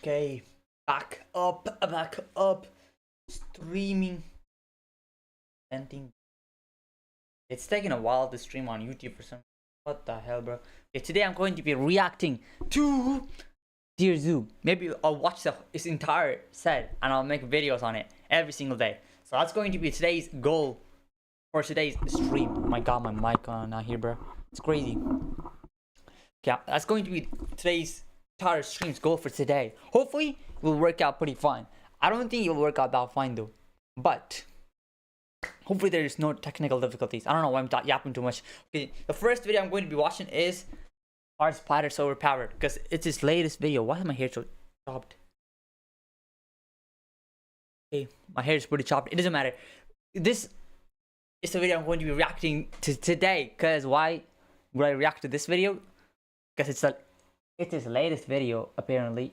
Okay, back up, streaming, ending. It's taking a while to stream on YouTube for some. What the hell, bro? Okay, today I'm going to be reacting to Dear Zoo. Maybe I'll watch its entire set and I'll make videos on it every single day. So that's going to be today's goal for today's stream. Oh my god, my mic on not here, bro. It's crazy. Yeah, that's going to be today's entire stream's goal for today. Hopefully, it will work out pretty fine. I don't think it will work out that fine though, but hopefully there is no technical difficulties. I don't know why I'm yapping too much. Okay, the first video I'm going to be watching is Are Spiders Overpowered? Because it's his latest video. Why is my hair so chopped? Okay, my hair is pretty chopped. It doesn't matter. This is the video I'm going to be reacting to today. Because why would I react to this video? Because it's his latest video apparently.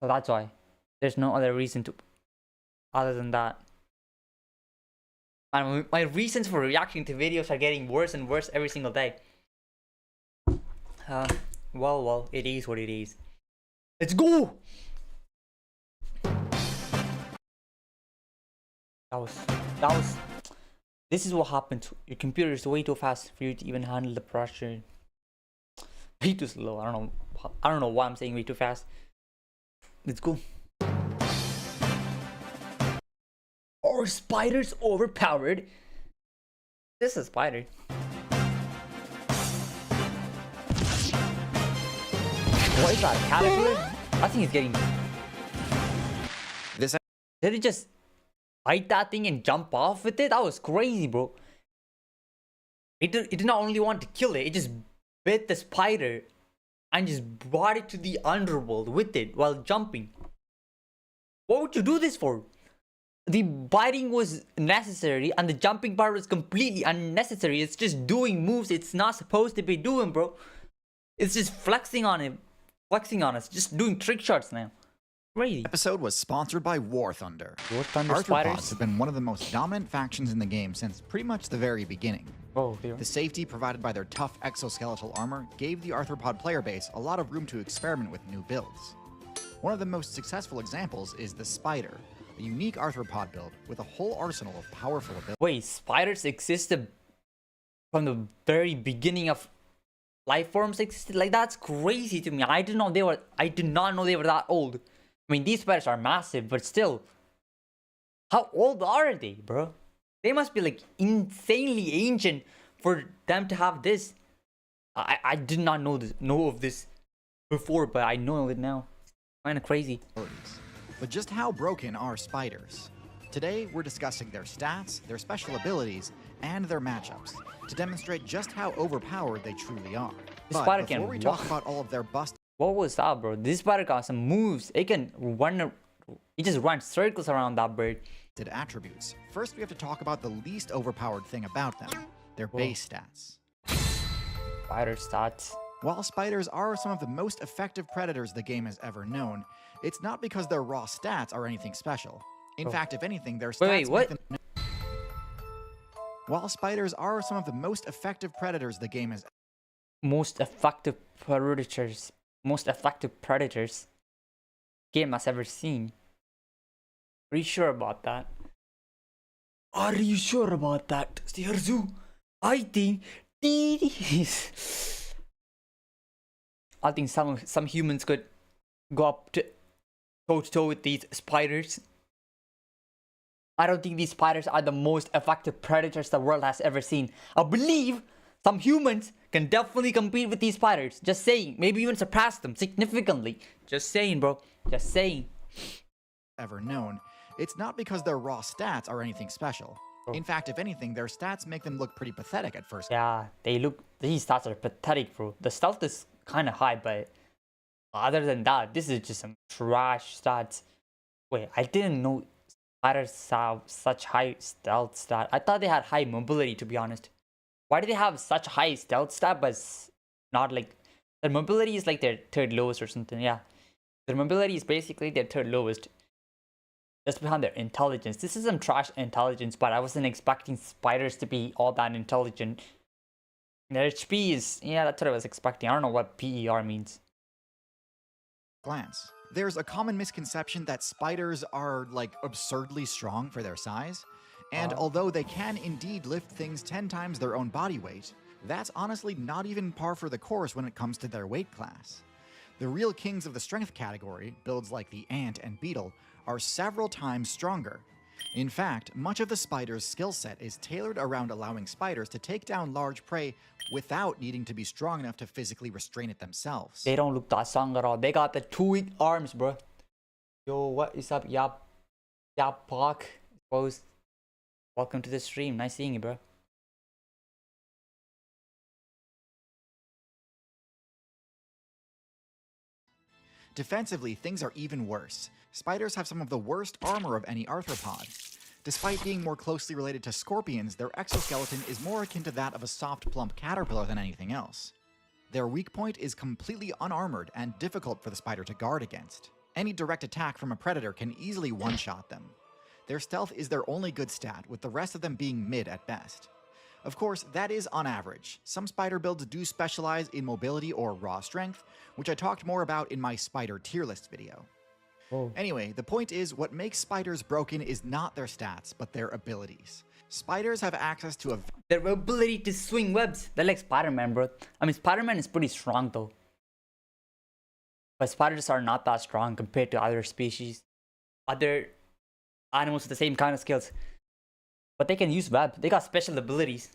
So that's why. There's no other reason to other than that. And my reasons for reacting to videos are getting worse and worse every single day. Well, it is what it is. Let's go! This is what happened. Your computer is way too fast for you to even handle the pressure. Way too slow. I don't know why I'm saying way too fast. Let's go. Are spiders overpowered? This is a spider. What is that? Caterpillar? I think it's getting. Did it just bite that thing and jump off with it? That was crazy, bro. It did not only want to kill it, it just bit the spider and just brought it to the underworld with it while jumping. What would you do this for? The biting was necessary and the jumping part was completely unnecessary. It's just doing moves it's not supposed to be doing, bro. It's just flexing on him. Flexing on us. Just doing trick shots now. Crazy. Episode was sponsored by War Thunder. War Thunder Arthropods spiders have been one of the most dominant factions in the game since pretty much the very beginning. Oh, the safety provided by their tough exoskeletal armor gave the Arthropod player base a lot of room to experiment with new builds. One of the most successful examples is the Spider, a unique Arthropod build with a whole arsenal of powerful abilities. Wait, spiders existed from the very beginning of life forms existed? Like, that's crazy to me. I did not know they were that old. I mean, these spiders are massive, but still, how old are they, bro? They must be like insanely ancient for them to have this. I did not know of this before, but I know it now. Kind of crazy. But just how broken are spiders? Today, we're discussing their stats, their special abilities, and their matchups to demonstrate just how overpowered they truly are. But before we talk about all of their bust... What was that, bro? This spider got some moves. It can run. It just runs circles around that bird. Attributes. First, we have to talk about the least overpowered thing about them, their base stats. Spider stats. While spiders are some of the most effective predators the game has ever known, it's not because their raw stats are anything special. In fact, if anything, their stats make them... While spiders are some of the most effective predators the game has... Most effective predators game has ever seen. Are you sure about that? Are you sure about that, Dear Zoo? I think some humans could go up to toe to toe with these spiders. I don't think these spiders are the most effective predators the world has ever seen. I believe some humans can definitely compete with these spiders. Just saying. Maybe even surpass them significantly. Just saying, bro. Just saying. Ever known. It's not because their raw stats are anything special. In fact, if anything, their stats make them look pretty pathetic at first. Yeah, these stats are pathetic, bro. The stealth is kind of high, but other than that, this is just some trash stats. Wait, I didn't know spiders have such high stealth stat. I thought they had high mobility, to be honest. Why do they have such high stealth stat, but not like... Their mobility is like their third lowest or something, yeah. Their mobility is basically their third lowest. Just behind their intelligence. This is some trash intelligence, but I wasn't expecting spiders to be all that intelligent. Their HP is... Yeah, that's what I was expecting. I don't know what PER means. glance. There's a common misconception that spiders are, like, absurdly strong for their size, and although they can indeed lift things 10 times their own body weight, that's honestly not even par for the course when it comes to their weight class. The real kings of the strength category, builds like the ant and beetle, are several times stronger. In fact, much of the spider's skill set is tailored around allowing spiders to take down large prey without needing to be strong enough to physically restrain it themselves. They don't look that strong at all. They got the 2 arms, bro. Yo, what is up, Yap Park? Welcome to the stream. Nice seeing you, bro. Defensively, things are even worse. Spiders have some of the worst armor of any arthropod. Despite being more closely related to scorpions, their exoskeleton is more akin to that of a soft, plump caterpillar than anything else. Their weak point is completely unarmored and difficult for the spider to guard against. Any direct attack from a predator can easily one-shot them. Their stealth is their only good stat, with the rest of them being mid at best. Of course, that is on average. Some spider builds do specialize in mobility or raw strength, which I talked more about in my spider tier list video. Anyway, the point is, what makes spiders broken is not their stats, but their abilities. Spiders have access to their ability to swing webs. They're like Spider-Man, bro. I mean, Spider-Man is pretty strong, though. But spiders are not that strong compared to other species. Other animals with the same kind of skills. But they can use web. They got special abilities.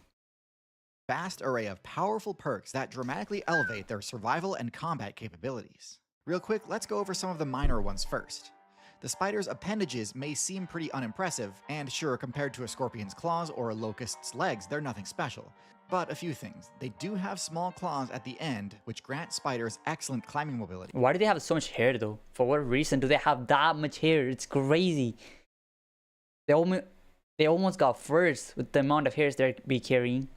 Vast array of powerful perks that dramatically elevate their survival and combat capabilities. Real quick, let's go over some of the minor ones first. The spider's appendages may seem pretty unimpressive, and sure, compared to a scorpion's claws or a locust's legs, they're nothing special. But a few things. They do have small claws at the end, which grant spiders excellent climbing mobility. Why do they have so much hair, though? For what reason do they have that much hair? It's crazy. They almost got furs with the amount of hairs they're be carrying.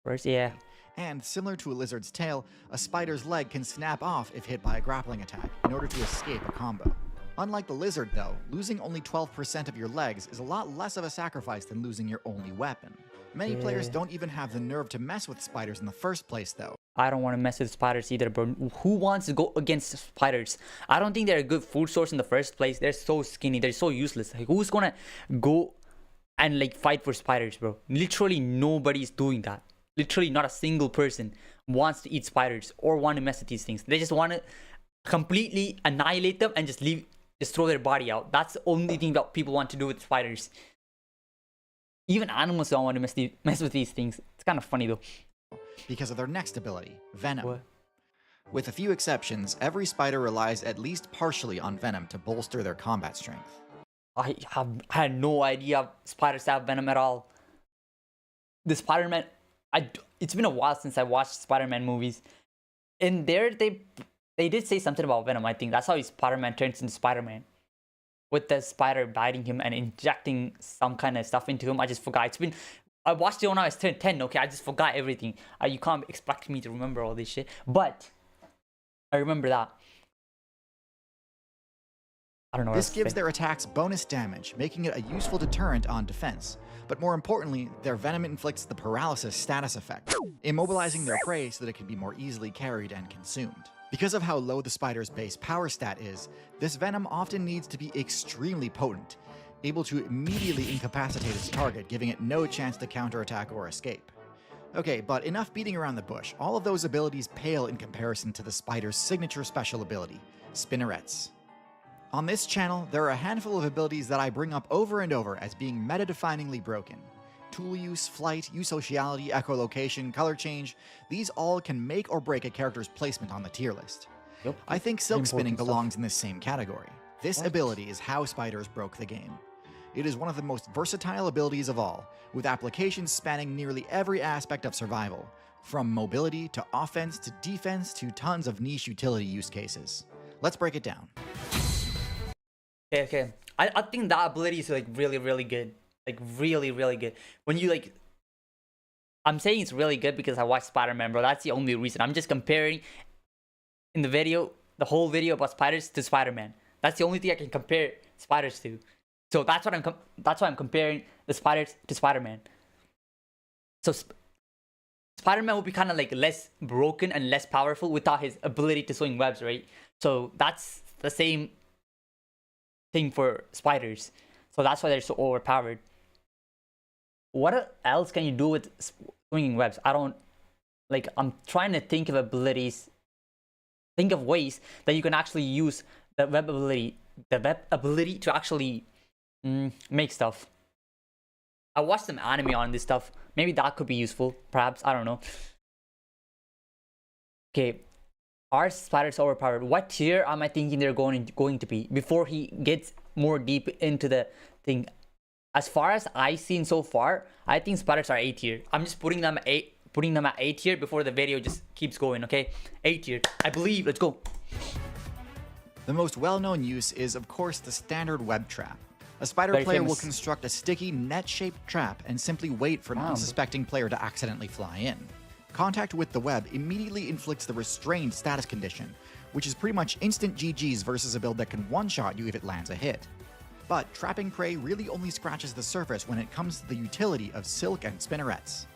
Furs, yeah. And similar to a lizard's tail, a spider's leg can snap off if hit by a grappling attack in order to escape a combo. Unlike the lizard though, losing only 12% of your legs is a lot less of a sacrifice than losing your only weapon. Many players don't even have the nerve to mess with spiders in the first place though. I don't want to mess with spiders either, bro. Who wants to go against spiders? I don't think they're a good food source in the first place. They're so skinny. They're so useless. Like, who's gonna go and like fight for spiders, bro? Literally nobody's doing that. Literally not a single person wants to eat spiders or want to mess with these things. They just want to completely annihilate them and just throw their body out. That's the only thing that people want to do with spiders. Even animals don't want to mess with these things. It's kind of funny though. Because of their next ability, Venom. What? With a few exceptions, every spider relies at least partially on Venom to bolster their combat strength. I had no idea spiders have venom at all. The Spider-Man, it's been a while since I watched Spider-Man movies. In there, they did say something about venom. I think that's how Spider-Man turns into Spider-Man, with the spider biting him and injecting some kind of stuff into him. I just forgot. I watched it when I was 10. Okay, I just forgot everything. You can't expect me to remember all this shit, but I remember that. I don't know. This gives their attacks bonus damage, making it a useful deterrent on defense. But more importantly, their venom inflicts the paralysis status effect, immobilizing their prey so that it can be more easily carried and consumed. Because of how low the spider's base power stat is, this venom often needs to be extremely potent, able to immediately incapacitate its target, giving it no chance to counterattack or escape. Okay, but enough beating around the bush. All of those abilities pale in comparison to the spider's signature special ability, spinnerets. On this channel, there are a handful of abilities that I bring up over and over as being meta-definingly broken. Tool use, flight, usociality, echolocation, color change, these all can make or break a character's placement on the tier list. Yep. I think silk spinning belongs in this same category. This ability is how spiders broke the game. It is one of the most versatile abilities of all, with applications spanning nearly every aspect of survival, from mobility to offense to defense to tons of niche utility use cases. Let's break it down. Okay. I think that ability is like really, really good. Like really, really good. When you like, I'm saying it's really good because I watched Spider-Man, bro. That's the only reason. I'm just comparing in the video, the whole video about spiders to Spider-Man. That's the only thing I can compare spiders to. So that's why I'm comparing the spiders to Spider-Man. So Spider-Man would be kind of like less broken and less powerful without his ability to swing webs, right? So that's the same thing for spiders. So that's why they're so overpowered. What else can you do with swinging webs? I don't like. I'm trying to think of abilities, think of ways that you can actually use the web ability to actually make stuff. I watched some anime on this stuff. Maybe that could be useful. Perhaps, I don't know. Okay, are spiders overpowered? What tier am I thinking they're going to be before he gets more deep into the thing? As far as I've seen so far, I think spiders are A tier. I'm just putting them at A tier before the video just keeps going. Okay, A tier. I believe. Let's go. The most well-known use is, of course, the standard web trap. A spider Very player famous. will construct a sticky, net-shaped trap and simply wait for an unsuspecting player to accidentally fly in. Contact with the web immediately inflicts the restrained status condition, which is pretty much instant GG's versus a build that can one-shot you if it lands a hit. But trapping prey really only scratches the surface when it comes to the utility of Silk and Spinnerets.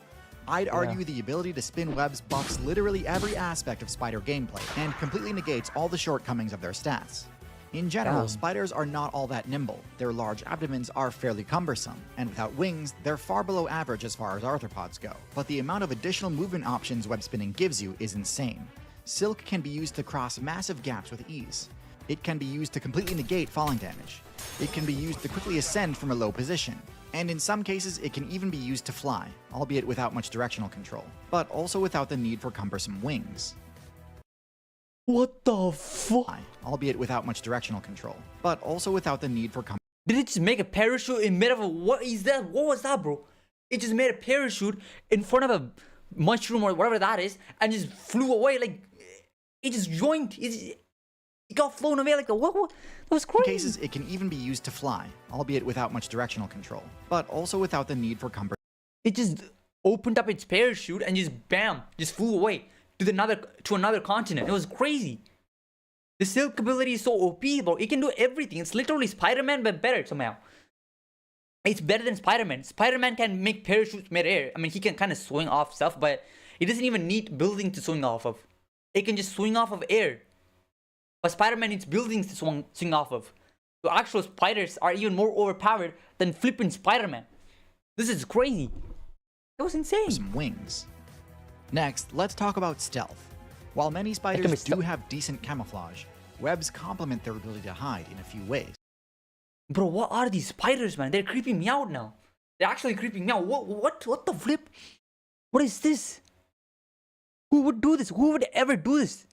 I'd argue the ability to spin webs buffs literally every aspect of spider gameplay and completely negates all the shortcomings of their stats. In general, spiders are not all that nimble, their large abdomens are fairly cumbersome, and without wings, they're far below average as far as arthropods go. But the amount of additional movement options web spinning gives you is insane. Silk can be used to cross massive gaps with ease. It can be used to completely negate falling damage. It can be used to quickly ascend from a low position. And in some cases, it can even be used to fly, albeit without much directional control, but also without the need for cumbersome wings. What the fuck? Albeit without much directional control, but also without the need for Did it just make a parachute in mid of a... What is that? What was that, bro? It just made a parachute in front of a mushroom or whatever that is and just flew away. Like, it just joined. It got flown away like the... What? That was crazy. In cases, it can even be used to fly, albeit without much directional control, but also without the need for It just opened up its parachute and just bam, just flew away to another continent. It was crazy. The Silk ability is so OP, bro. It can do everything. It's literally Spider-Man, but better somehow. It's better than Spider-Man. Spider-Man can make parachutes mid-air. I mean, he can kind of swing off stuff, but it doesn't even need building to swing off of. It can just swing off of air. But Spider-Man needs buildings to swing off of. So actual spiders are even more overpowered than flipping Spider-Man. This is crazy. That was insane. Some wings. Next, let's talk about stealth. While many spiders do have decent camouflage, webs complement their ability to hide in a few ways. Bro, what are these spiders, man? They're creeping me out now. They're actually creeping me out. What the flip? What is this? Who would do this? Who would ever do this?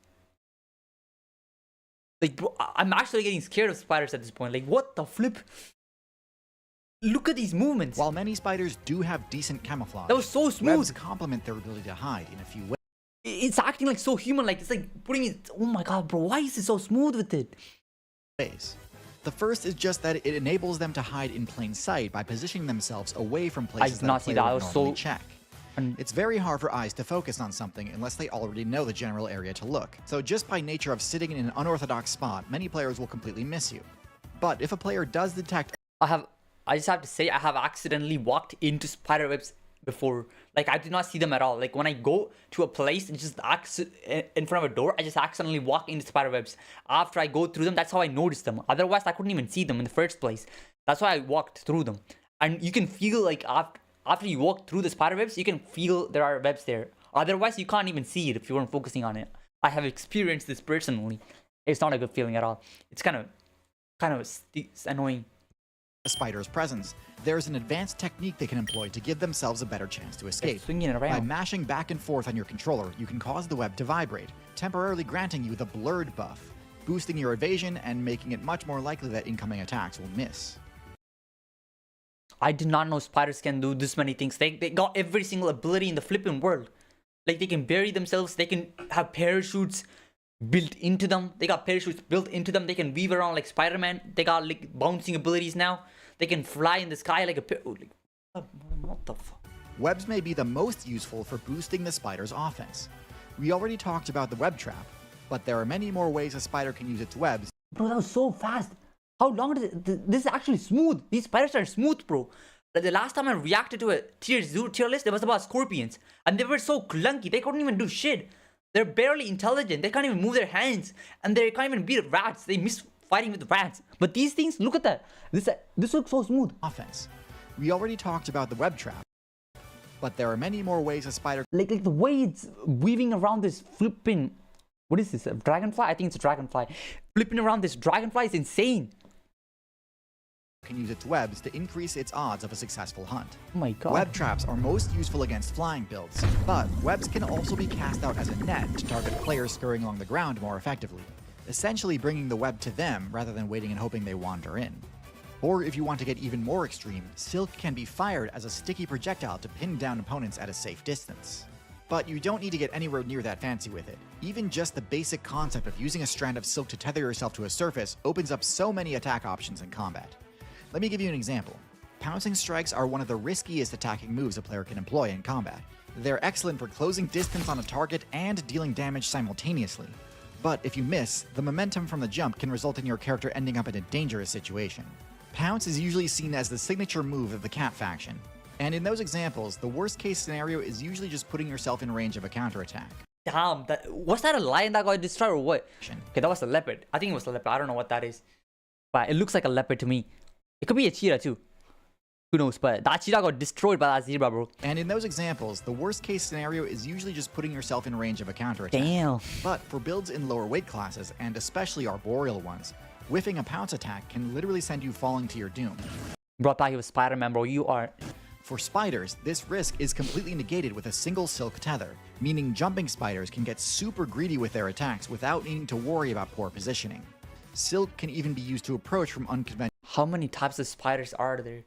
Like, bro, I'm actually getting scared of spiders at this point. Like, what the flip? Look at these movements. While many spiders do have decent camouflage, that was so smooth. Webs complement their ability to hide in a few ways. It's acting like so human. Like, it's like putting it... Oh my god, bro. Why is it so smooth with it? The first is just that it enables them to hide in plain sight by positioning themselves away from places that a player would normally check. It's very hard for eyes to focus on something unless they already know the general area to look. So just by nature of sitting in an unorthodox spot, many players will completely miss you. But if a player does detect... I just have to say, I have accidentally walked into spider webs before. Like, I did not see them at all. Like, when I go to a place and just in front of a door, I just accidentally walk into spider webs. After I go through them, that's how I noticed them. Otherwise, I couldn't even see them in the first place. That's why I walked through them. And you can feel, like, after you walk through the spider webs, you can feel there are webs there. Otherwise, you can't even see it if you weren't focusing on it. I have experienced this personally. It's not a good feeling at all. It's kind of annoying. A spider's presence, there's an advanced technique they can employ to give themselves a better chance to escape. Swinging it around. By mashing back and forth on your controller, you can cause the web to vibrate, temporarily granting you the blurred buff, boosting your evasion and making it much more likely that incoming attacks will miss. I did not know spiders can do this many things. They got every single ability in the flipping world. Like, they can bury themselves, they can have parachutes built into them. They got parachutes built into them. They can weave around like Spider-Man. They got like bouncing abilities now. They can fly in the sky like a... Like, what the fuck? Webs may be the most useful for boosting the spider's offense. We already talked about the web trap, but there are many more ways a spider can use its webs. Bro, that was so fast. How long did it... This is actually smooth. These spiders are smooth, bro. Like, the last time I reacted to a tier list, it was about scorpions. And they were so clunky. They couldn't even do shit. They're barely intelligent. They can't even move their hands, and they can't even beat rats. They miss fighting with rats. But these things, look at that. This looks so smooth. Offense. We already talked about the web trap, but there are many more ways a spider Like the way it's weaving around this flipping, what is this? A dragonfly? I think it's a dragonfly. Flipping around this dragonfly is insane. can use its webs to increase its odds of a successful hunt. Oh my god. Web traps are most useful against flying builds, but webs can also be cast out as a net to target players scurrying along the ground more effectively, essentially bringing the web to them rather than waiting and hoping they wander in. Or if you want to get even more extreme, silk can be fired as a sticky projectile to pin down opponents at a safe distance. But you don't need to get anywhere near that fancy with it. Even just the basic concept of using a strand of silk to tether yourself to a surface opens up so many attack options in combat. Let me give you an example. Pouncing strikes are one of the riskiest attacking moves a player can employ in combat. They're excellent for closing distance on a target and dealing damage simultaneously. But if you miss, the momentum from the jump can result in your character ending up in a dangerous situation. Pounce is usually seen as the signature move of the Cat faction, and in those examples, the worst case scenario is usually just putting yourself in range of a counterattack. Damn, was that a lion that got destroyed or what? Okay, that was a leopard. I think it was a leopard. I don't know what that is. But it looks like a leopard to me. It could be a cheetah too. Who knows? But that cheetah got destroyed by that zebra, bro. And in those examples, the worst case scenario is usually just putting yourself in range of a counterattack. Damn. But for builds in lower weight classes, and especially arboreal ones, whiffing a pounce attack can literally send you falling to your doom. Brought back with Spider-Man, bro. You are... For spiders, this risk is completely negated with a single silk tether, meaning jumping spiders can get super greedy with their attacks without needing to worry about poor positioning. Silk can even be used to approach from unconventional... How many types of spiders are there?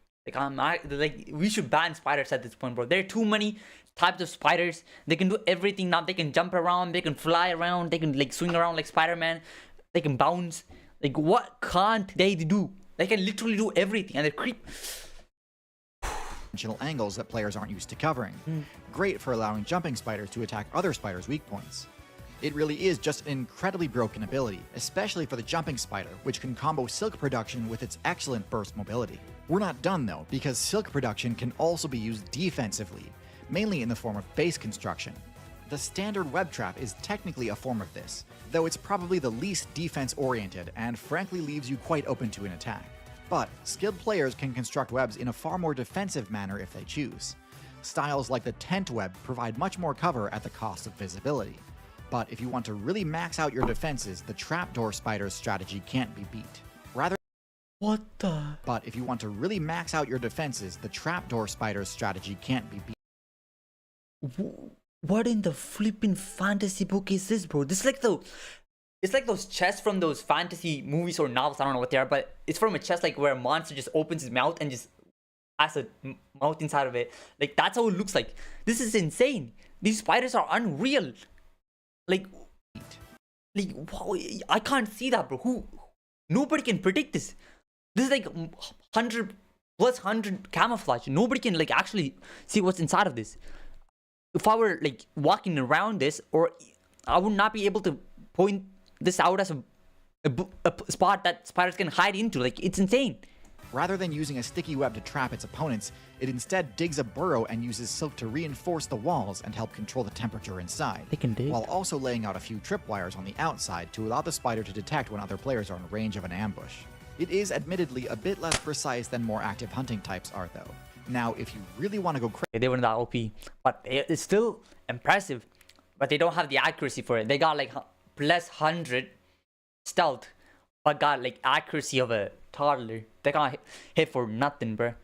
We should ban spiders at this point, bro. There are too many types of spiders. They can do everything now. They can jump around, they can fly around, they can like swing around like Spider-Man, they can bounce. Like, what can't they do? They can literally do everything, and they creep angles that players aren't used to covering. Great for allowing jumping spiders to attack other spiders' weak points. It really is just an incredibly broken ability, especially for the jumping spider, which can combo silk production with its excellent burst mobility. We're not done though, because silk production can also be used defensively, mainly in the form of base construction. The standard web trap is technically a form of this, though it's probably the least defense-oriented and frankly leaves you quite open to an attack. But skilled players can construct webs in a far more defensive manner if they choose. Styles like the tent web provide much more cover at the cost of visibility. But if you want to really max out your defenses, the trapdoor spider's strategy can't be beat. But if you want to really max out your defenses, the trapdoor spider's strategy can't be beat. What in the flipping fantasy book is this, bro? This is like it's like those chests from those fantasy movies or novels. I don't know what they are, but it's from a chest like where a monster just opens his mouth and just has a mouth inside of it. Like, that's how it looks like. This is insane. These spiders are unreal. Like wow, I can't see that, bro. Nobody can predict this. This is like 100 plus 100 camouflage. Nobody can like actually see what's inside of this. If I were like walking around this, or I would not be able to point this out as a spot that spiders can hide into. Like, it's insane. Rather than using a sticky web to trap its opponents, it instead digs a burrow and uses silk to reinforce the walls and help control the temperature inside, They can dig. while also laying out a few tripwires on the outside to allow the spider to detect when other players are in range of an ambush. It is admittedly a bit less precise than more active hunting types are though. Now, if you really want to go crazy, They weren't that OP, but it's still impressive. But they don't have the accuracy for it. They got like plus 100 stealth, but got like accuracy of a toddler. They can't hit for nothing, bro.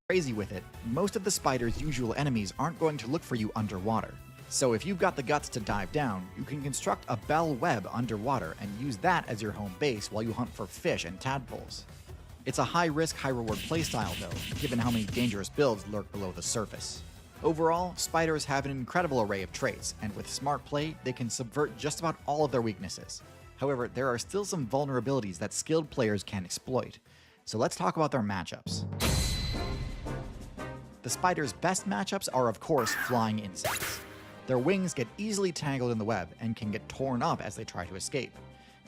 with it, most of the spider's usual enemies aren't going to look for you underwater. So if you've got the guts to dive down, you can construct a bell web underwater and use that as your home base while you hunt for fish and tadpoles. It's a high-risk, high-reward playstyle though, given how many dangerous builds lurk below the surface. Overall, spiders have an incredible array of traits, and with smart play, they can subvert just about all of their weaknesses. However, there are still some vulnerabilities that skilled players can exploit. So let's talk about their matchups. The spider's best matchups are of course flying insects. Their wings get easily tangled in the web and can get torn up as they try to escape.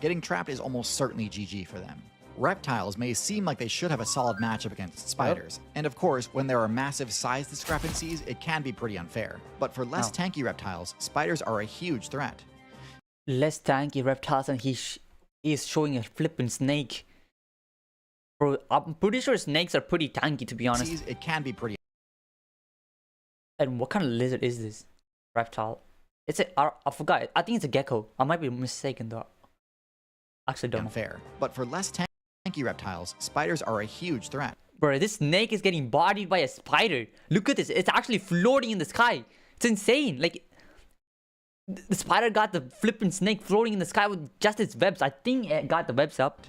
Getting trapped is almost certainly GG for them. Reptiles may seem like they should have a solid matchup against spiders, and of course, when there are massive size discrepancies, it can be pretty unfair. But for less tanky reptiles, spiders are a huge threat. less tanky reptiles, and he's showing a flippin' snake. Bro, I'm pretty sure snakes are pretty tanky, to be honest. It can be pretty And what kind of lizard is this? Reptile. It's a, I forgot. I think it's a gecko. I might be mistaken though. Actually, don't know. unfair. But for less tanky reptiles, spiders are a huge threat. Bro, this snake is getting bodied by a spider. Look at this. It's actually floating in the sky. It's insane. Like, the spider got the flipping snake floating in the sky with just its webs. I think it got the webs up.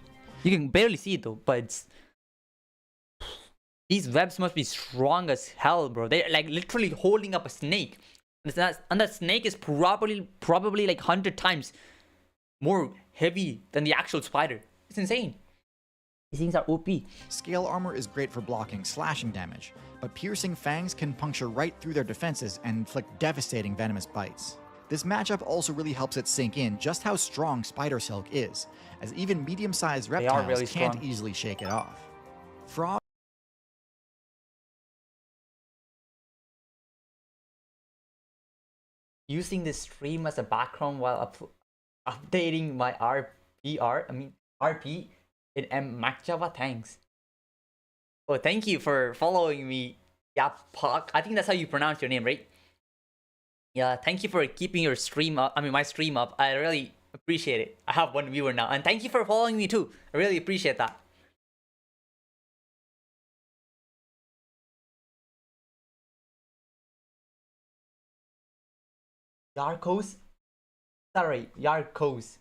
You can barely see it though, but it's... These webs must be strong as hell, bro. They're like literally holding up a snake. And that snake is probably like 100 times more heavy than the actual spider. It's insane. These things are OP. Scale armor is great for blocking slashing damage, but piercing fangs can puncture right through their defenses and inflict devastating venomous bites. This matchup also really helps it sink in just how strong Spider Silk is, as even medium-sized reptiles really can't strong. easily shake it off. Frog Using this stream as a background while updating my RP in MacJava, thanks. Oh, thank you for following me. Yeah, Pak. I think that's how you pronounce your name, right? Yeah, thank you for keeping your stream up. My stream up. I really appreciate it. I have one viewer now, and thank you for following me too. I really appreciate that. Yarkos? Sorry, Yarkos.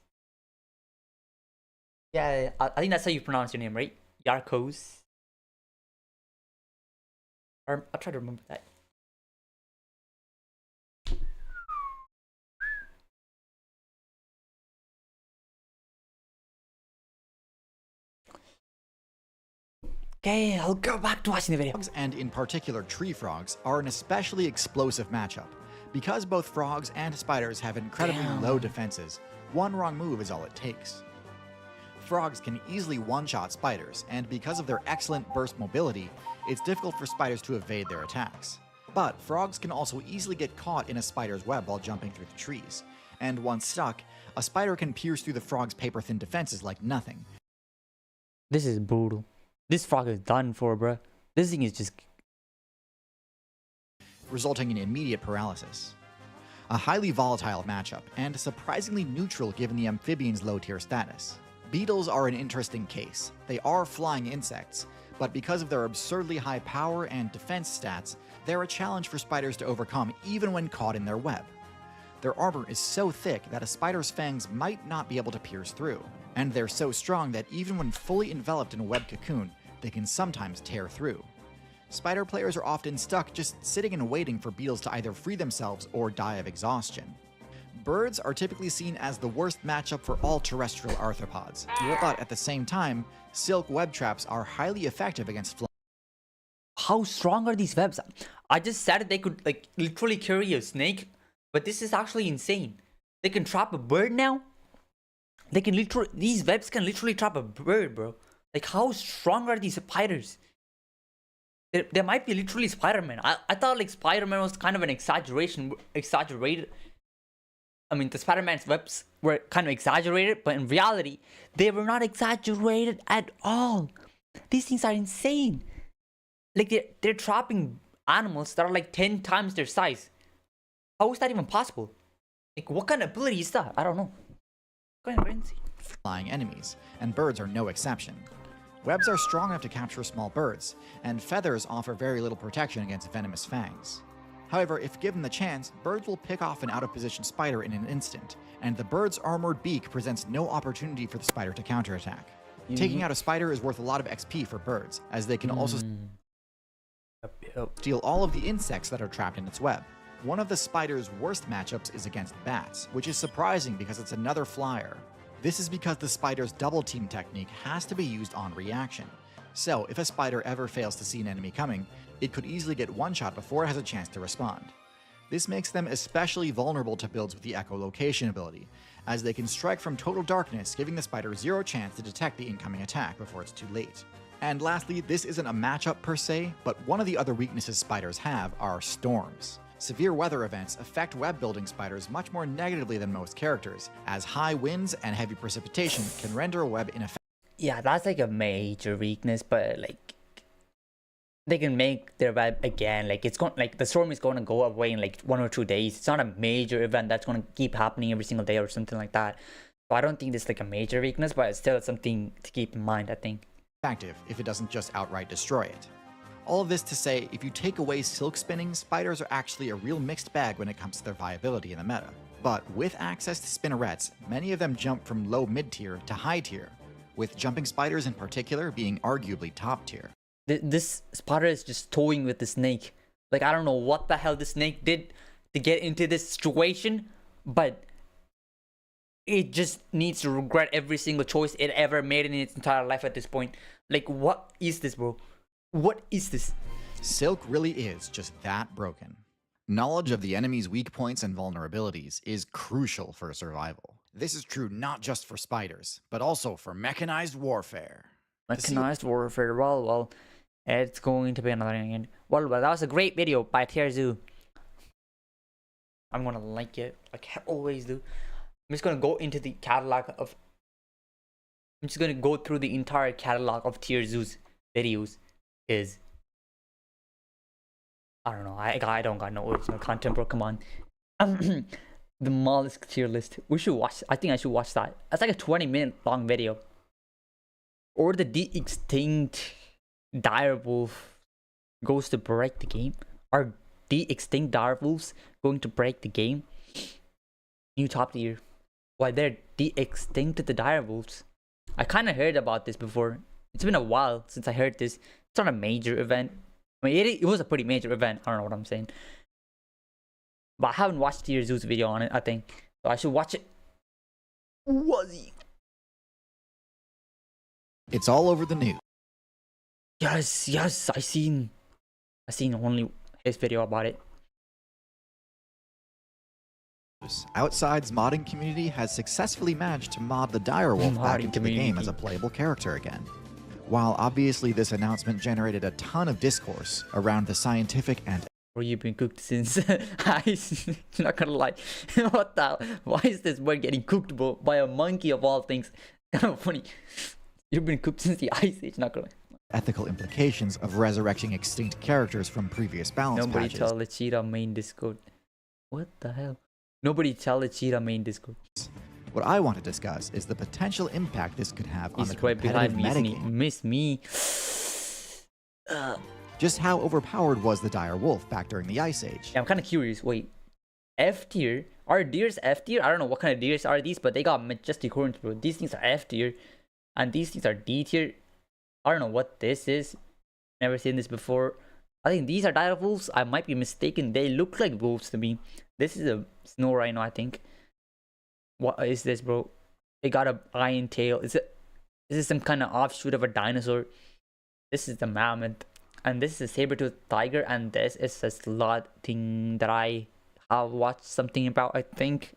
Yeah, I think that's how you pronounce your name, right? Yarkos. I'll try to remember that. Okay, I'll go back to watching the video. frogs, and in particular tree frogs, are an especially explosive matchup. Because both frogs and spiders have incredibly low defenses, one wrong move is all it takes. Frogs can easily one-shot spiders, and because of their excellent burst mobility, it's difficult for spiders to evade their attacks. But frogs can also easily get caught in a spider's web while jumping through the trees, and once stuck, a spider can pierce through the frog's paper-thin defenses like nothing. This is brutal. This frog is done for, bruh. This thing is just... resulting in immediate paralysis. A highly volatile matchup, and surprisingly neutral given the amphibian's low-tier status. Beetles are an interesting case. They are flying insects, but because of their absurdly high power and defense stats, they're a challenge for spiders to overcome even when caught in their web. Their armor is so thick that a spider's fangs might not be able to pierce through, and they're so strong that even when fully enveloped in a web cocoon, they can sometimes tear through. Spider players are often stuck just sitting and waiting for beetles to either free themselves or die of exhaustion. Birds are typically seen as the worst matchup for all terrestrial arthropods, but at the same time, silk web traps are highly effective against flying. How strong are these webs? I just said they could like literally carry a snake, but this is actually insane. They can trap a bird now? They can literally, these webs can literally trap a bird, bro. Like, how strong are these spiders? There might be literally Spider-Man. I thought like Spider-Man was kind of an exaggerated. I mean, the Spider-Man's webs were kind of exaggerated, but in reality, they were not exaggerated at all. These things are insane. Like, they're trapping animals that are like 10 times their size. How is that even possible? Like, what kind of ability is that? I don't know. Go ahead and see. Flying enemies, and birds are no exception. Webs are strong enough to capture small birds, and feathers offer very little protection against venomous fangs. However, if given the chance, birds will pick off an out-of-position spider in an instant, and the bird's armored beak presents no opportunity for the spider to counterattack. Taking out a spider is worth a lot of XP for birds, as they can also steal all of the insects that are trapped in its web. One of the spider's worst matchups is against bats, which is surprising because it's another flyer. This is because the spider's double team technique has to be used on reaction. So if a spider ever fails to see an enemy coming, it could easily get one shot before it has a chance to respond. This makes them especially vulnerable to builds with the echolocation ability, as they can strike from total darkness, giving the spider zero chance to detect the incoming attack before it's too late. And lastly, this isn't a matchup per se, but one of the other weaknesses spiders have are storms. Severe weather events affect web-building spiders much more negatively than most characters, as high winds and heavy precipitation can render a web ineffective. Yeah, that's like a major weakness, but like they can make their web again. Like it's going, like the storm is going to go away in like 1 or 2 days. It's not a major event that's going to keep happening every single day or something like that. So I don't think this is like a major weakness, but it's still something to keep in mind, I think. Effective if it doesn't just outright destroy it. All of this to say, if you take away silk spinning, spiders are actually a real mixed bag when it comes to their viability in the meta. But with access to spinnerets, many of them jump from low mid-tier to high tier, with jumping spiders in particular being arguably top tier. This spider is just toying with the snake. Like, I don't know what the hell the snake did to get into this situation, but it just needs to regret every single choice it ever made in its entire life at this point. Like, what is this, bro? What is this? Silk really is just that broken. Knowledge of the enemy's weak points and vulnerabilities is crucial for survival. This is true not just for spiders, but also for mechanized warfare. Mechanized warfare, well, it's going to be another end. Well, that was a great video by Tierzu. I'm gonna like it, like I always do. I'm just gonna go into the catalog of... I'm just gonna go through the entire catalog of Tierzu's videos. Is... I don't know, I don't got no original content, bro, come on. The mollusk tier list. We should watch, I think I should watch that. That's like a 20-minute long video. Or the de-extinct direwolf goes to break the game. Are de-extinct direwolves going to break the game? New top tier. Why they're de-extinct the direwolves. I kind of heard about this before. It's been a while since I heard this. It's not a major event. I mean, it was a pretty major event. I don't know what I'm saying. But I haven't watched Tierzu's video on it, I think. So I should watch it. Was he? It's all over the news. Yes, I seen only his video about it. Outside's modding community has successfully managed to mod the direwolf back into the game as a playable character again. While obviously this announcement generated a ton of discourse around the scientific and... Or you've been cooked since... I'm not gonna lie. What the... Why is this bird getting cooked by a monkey of all things? Kind of funny. You've been cooked since the Ice Age, not gonna lie. Ethical implications of resurrecting extinct characters from previous balance Nobody patches. tell the cheetah main Discord. What the hell? Nobody tell the cheetah main Discord. What I want to discuss is the potential impact this could have on He's the right behind competitive me, metagame. miss me. Just how overpowered was the dire wolf back during the Ice Age? Yeah, I'm kind of curious. Wait, F tier? Are deers F tier? I don't know what kind of deers are these, but they got majestic horns, bro. These things are F tier, and these things are D tier. I don't know what this is. Never seen this before. I think these are dire wolves. I might be mistaken. They look like wolves to me. This is a snow rhino, I think. What is this, bro? They got a iron tail. Is this some kind of offshoot of a dinosaur? This is the mammoth, and this is a saber-toothed tiger, and this is a sloth thing that I have watched something about, I think.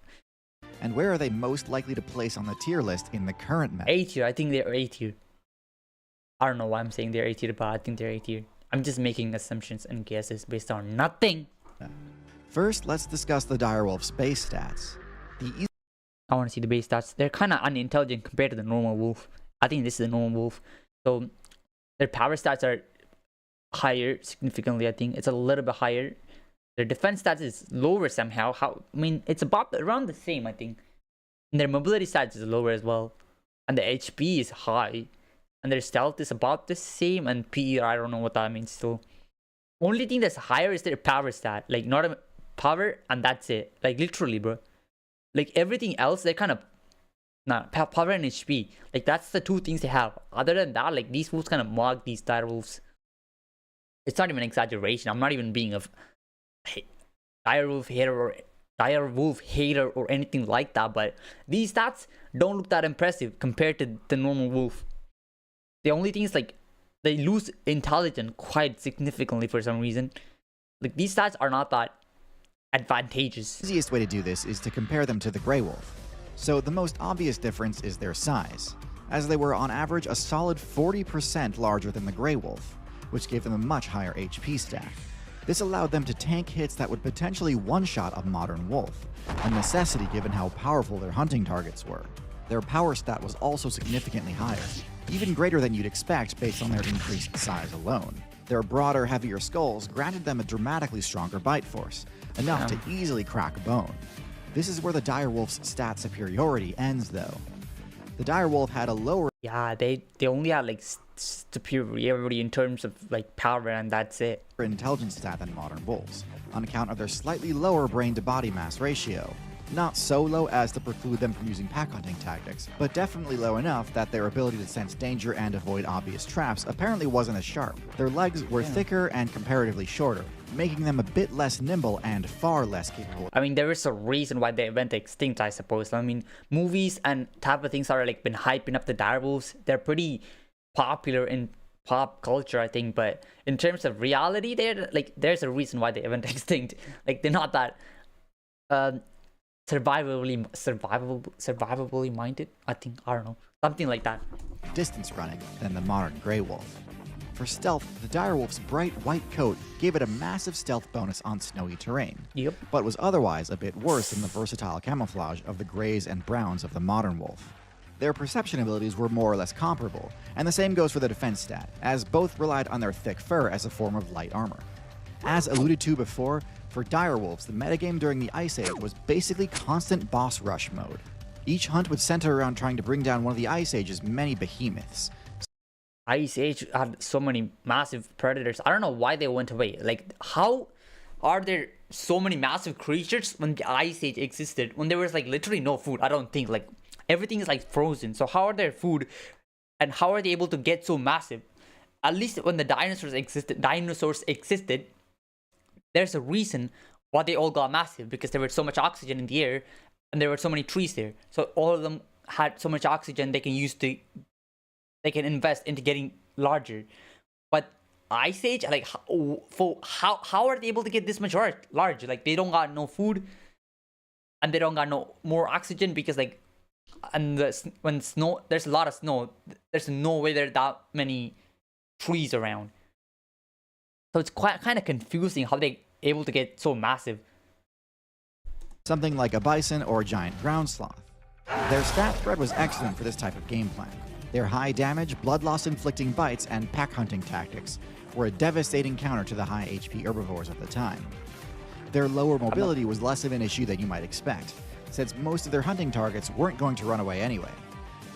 And where are they most likely to place on the tier list in the current meta? A tier. I think they're A tier. I don't know why I'm saying they're A tier, but I think they're A tier. I'm just making assumptions and guesses based on nothing. First, let's discuss the direwolf's base stats. I want to see the base stats. They're kind of unintelligent compared to the normal wolf. I think this is a normal wolf. So their power stats are higher significantly. I think it's a little bit higher. Their defense stats is lower somehow. I mean, it's about around the same, I think. And their mobility stats is lower as well. And the HP is high. And their stealth is about the same. And PE, I don't know what that means still. Only thing that's higher is their power stat. Like, not a power, and that's it. Like, literally, bro. Like, everything else, they're kind of... Nah, power and HP. Like, that's the two things they have. Other than that, like, these wolves kind of mock these dire wolves. It's not even exaggeration. I'm not even being a dire wolf hater or anything like that. But these stats don't look that impressive compared to the normal wolf. The only thing is, like, they lose intelligence quite significantly for some reason. Like, these stats are not that advantageous. The easiest way to do this is to compare them to the Grey Wolf. So the most obvious difference is their size, as they were on average a solid 40% larger than the Grey Wolf, which gave them a much higher HP stat. This allowed them to tank hits that would potentially one-shot a modern wolf, a necessity given how powerful their hunting targets were. Their power stat was also significantly higher, even greater than you'd expect based on their increased size alone. Their broader, heavier skulls granted them a dramatically stronger bite force, enough to easily crack a bone. This is where the direwolf's stat superiority ends, though. The direwolf had a lower Yeah, they only had like superiority in terms of like power, and that's it. intelligence stat than modern wolves, on account of their slightly lower brain-to-body mass ratio. Not so low as to preclude them from using pack hunting tactics, but definitely low enough that their ability to sense danger and avoid obvious traps apparently wasn't as sharp. Their legs were thicker and comparatively shorter, making them a bit less nimble and far less capable. I mean, there is a reason why they went extinct, I suppose. I mean, movies and type of things are like been hyping up the direwolves. They're pretty popular in pop culture, I think, but in terms of reality, they're like there's a reason why they went extinct. Like they're not that survivably minded, I think. I don't know, something like that. Distance running than the modern gray wolf. For stealth, the direwolf's bright white coat gave it a massive stealth bonus on snowy terrain, Yep. but was otherwise a bit worse than the versatile camouflage of the grays and browns of the modern wolf. Their perception abilities were more or less comparable, and the same goes for the defense stat, as both relied on their thick fur as a form of light armor. As alluded to before, for direwolves, the metagame during the Ice Age was basically constant boss rush mode. Each hunt would center around trying to bring down one of the Ice Age's many behemoths. Ice Age had so many massive predators. I don't know why they went away. Like, how are there so many massive creatures when the Ice Age existed? When there was like literally no food, I don't think. Like, everything is like frozen. So how are there food, and how are they able to get so massive? At least when the dinosaurs existed, there's a reason why they all got massive, because there was so much oxygen in the air and there were so many trees there. So all of them had so much oxygen they can invest into getting larger. But Ice Age, like, how are they able to get this much large? Like, they don't got no food and they don't got no more oxygen, because like, and when snow, there's a lot of snow, there's no way there are that many trees around. So it's kind of confusing how they able to get so massive. Something like a bison or a giant ground sloth. Their stat spread was excellent for this type of game plan. Their high damage, blood loss inflicting bites, and pack hunting tactics were a devastating counter to the high HP herbivores of the time. Their lower mobility was less of an issue than you might expect, since most of their hunting targets weren't going to run away anyway.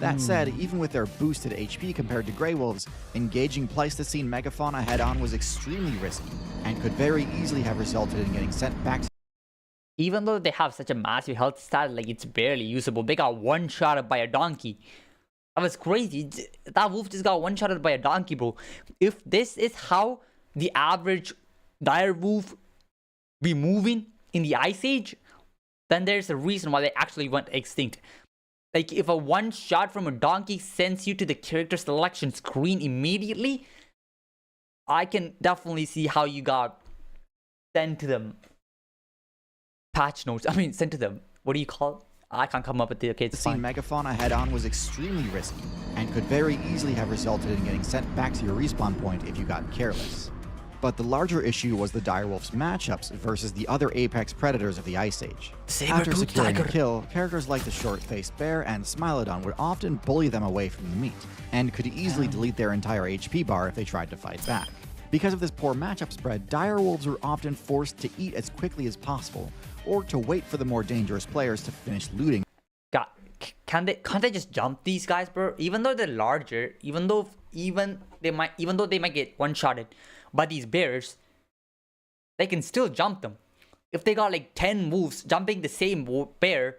That said, even with their boosted HP compared to Grey Wolves, engaging Pleistocene megafauna head-on was extremely risky, and could very easily have resulted in getting sent back. Even though they have such a massive health stat, like, it's barely usable. They got one-shotted by a donkey. That was crazy. That wolf just got one-shotted by a donkey, bro. If this is how the average dire wolf be moving in the Ice Age, then there's a reason why they actually went extinct. Like, if a one shot from a donkey sends you to the character selection screen immediately, I can definitely see how you got sent to them patch notes. I mean, sent to them, what do you call it? I can't come up with the, okay, it's fine. Megafauna head-on was extremely risky, and could very easily have resulted in getting sent back to your respawn point if you got careless. But the larger issue was the direwolf's matchups versus the other apex predators of the Ice Age. After securing a kill, characters like the short-faced bear and Smilodon would often bully them away from the meat, and could easily delete their entire HP bar if they tried to fight back. Because of this poor matchup spread, direwolves were often forced to eat as quickly as possible, or to wait for the more dangerous players to finish looting. God, can't they just jump these guys, bro? Even though they're larger, even though they might get one-shotted by these bears, they can still jump them. If they got like 10 wolves jumping the same bear,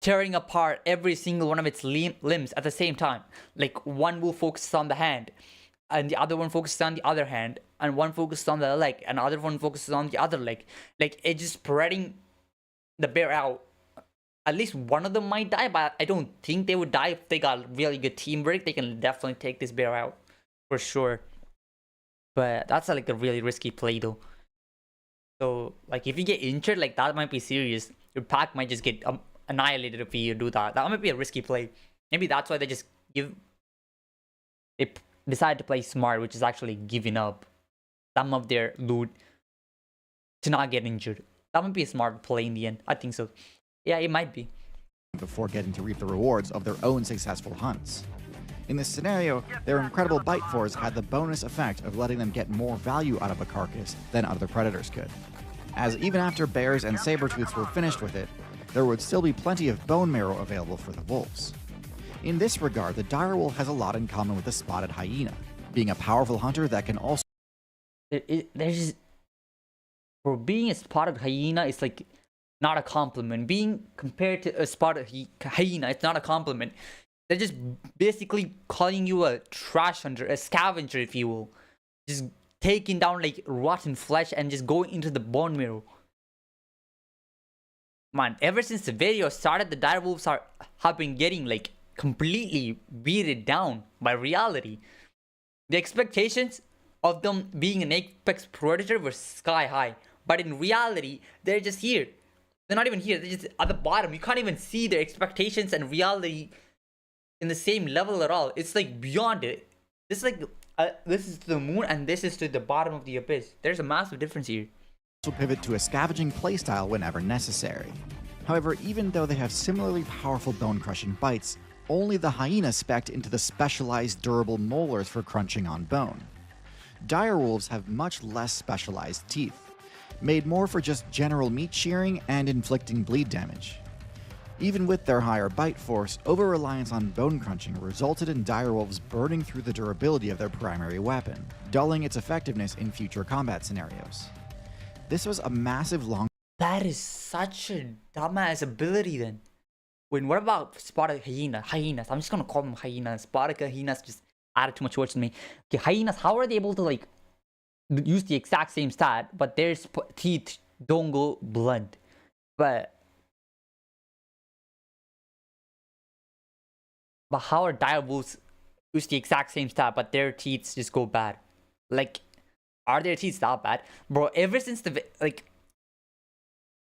tearing apart every single one of its limbs at the same time, like one wolf focuses on the hand, and the other one focuses on the other hand, and one focuses on the leg, and the other one focuses on the other leg, like, it's just spreading the bear out. At least one of them might die, but I don't think they would die. If they got really good teamwork, they can definitely take this bear out for sure. But that's like a really risky play though. So like, if you get injured, like, that might be serious. Your pack might just get annihilated if you do that. That might be a risky play. Maybe that's why they decide to play smart, which is actually giving up some of their loot to not get injured. That might be a smart play in the end. I think so. Yeah, it might be. Before getting to reap the rewards of their own successful hunts. In this scenario, their incredible bite force had the bonus effect of letting them get more value out of a carcass than other predators could. As even after bears and saber-tooths were finished with it, there would still be plenty of bone marrow available for the wolves. In this regard, the direwolf has a lot in common with the spotted hyena, being a powerful hunter that can also... There's... For being a spotted hyena, it's like not a compliment. Being compared to a spotted hyena, it's not a compliment. They're just basically calling you a trash hunter, a scavenger, if you will. Just taking down like rotten flesh and just going into the bone marrow. Man, ever since the video started, the direwolves have been getting like completely beaten down by reality. The expectations of them being an apex predator were sky high, but in reality, they're just here. They're not even here. They're just at the bottom. You can't even see their expectations and reality in the same level at all. It's like beyond it. This is like this is to the moon and this is to the bottom of the abyss. There's a massive difference here. Also pivot to a scavenging playstyle whenever necessary. However, even though they have similarly powerful bone-crushing bites, only the hyena spec'd into the specialized durable molars for crunching on bone. Direwolves have much less specialized teeth, made more for just general meat shearing and inflicting bleed damage. Even with their higher bite force, over-reliance on bone crunching resulted in direwolves burning through the durability of their primary weapon, dulling its effectiveness in future combat scenarios. This was a massive long... That is such a dumbass ability then. Wait, what about spotted hyenas? I'm just gonna call them hyenas. Spotted hyenas just added too much words to me. Okay, hyenas, how are they able to like use the exact same stat, but their teeth don't go blunt? But how are direwolves use the exact same stat, but their teeth just go bad? Like, are their teeth that bad? Bro, ever since the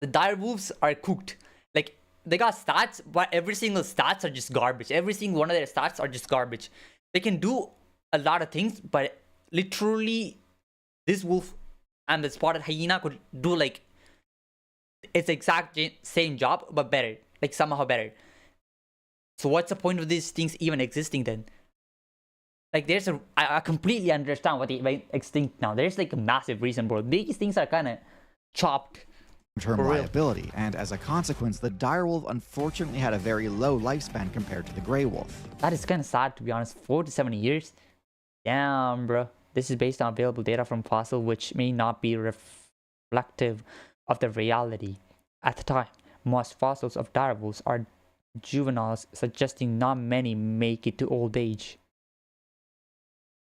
direwolves are cooked. Like, they got stats, but every single stats are just garbage. Every single one of their stats are just garbage. They can do a lot of things, but literally, this wolf and the spotted hyena could do like its exact same job, but better. Like, somehow better. So what's the point of these things even existing then? Like, there's a... I completely understand why they went extinct now. There's like a massive reason, bro. These things are kind of chopped. Term liability, and as a consequence, the direwolf unfortunately had a very low lifespan compared to the grey wolf. That is kind of sad, to be honest. 4 to 7 years? Damn, bro. This is based on available data from Fossil, which may not be reflective of the reality. At the time, most fossils of direwolves are juveniles, suggesting not many make it to old age.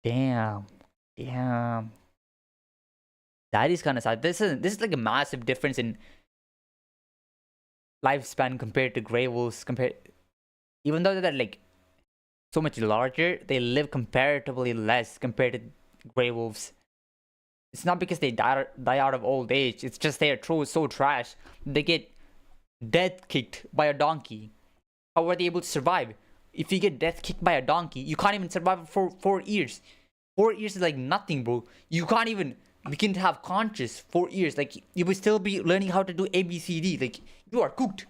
Damn. That is kind of sad. This is like a massive difference in lifespan compared to grey wolves. Even though they're like so much larger, they live comparatively less compared to grey wolves. It's not because they die out of old age. It's just they're so trash. They get death kicked by a donkey. How are they able to survive? If you get death kicked by a donkey, you can't even survive for 4 years. 4 years is like nothing, bro. You can't even begin to have conscious 4 years. Like, you will still be learning how to do ABCD. Like, you are cooked.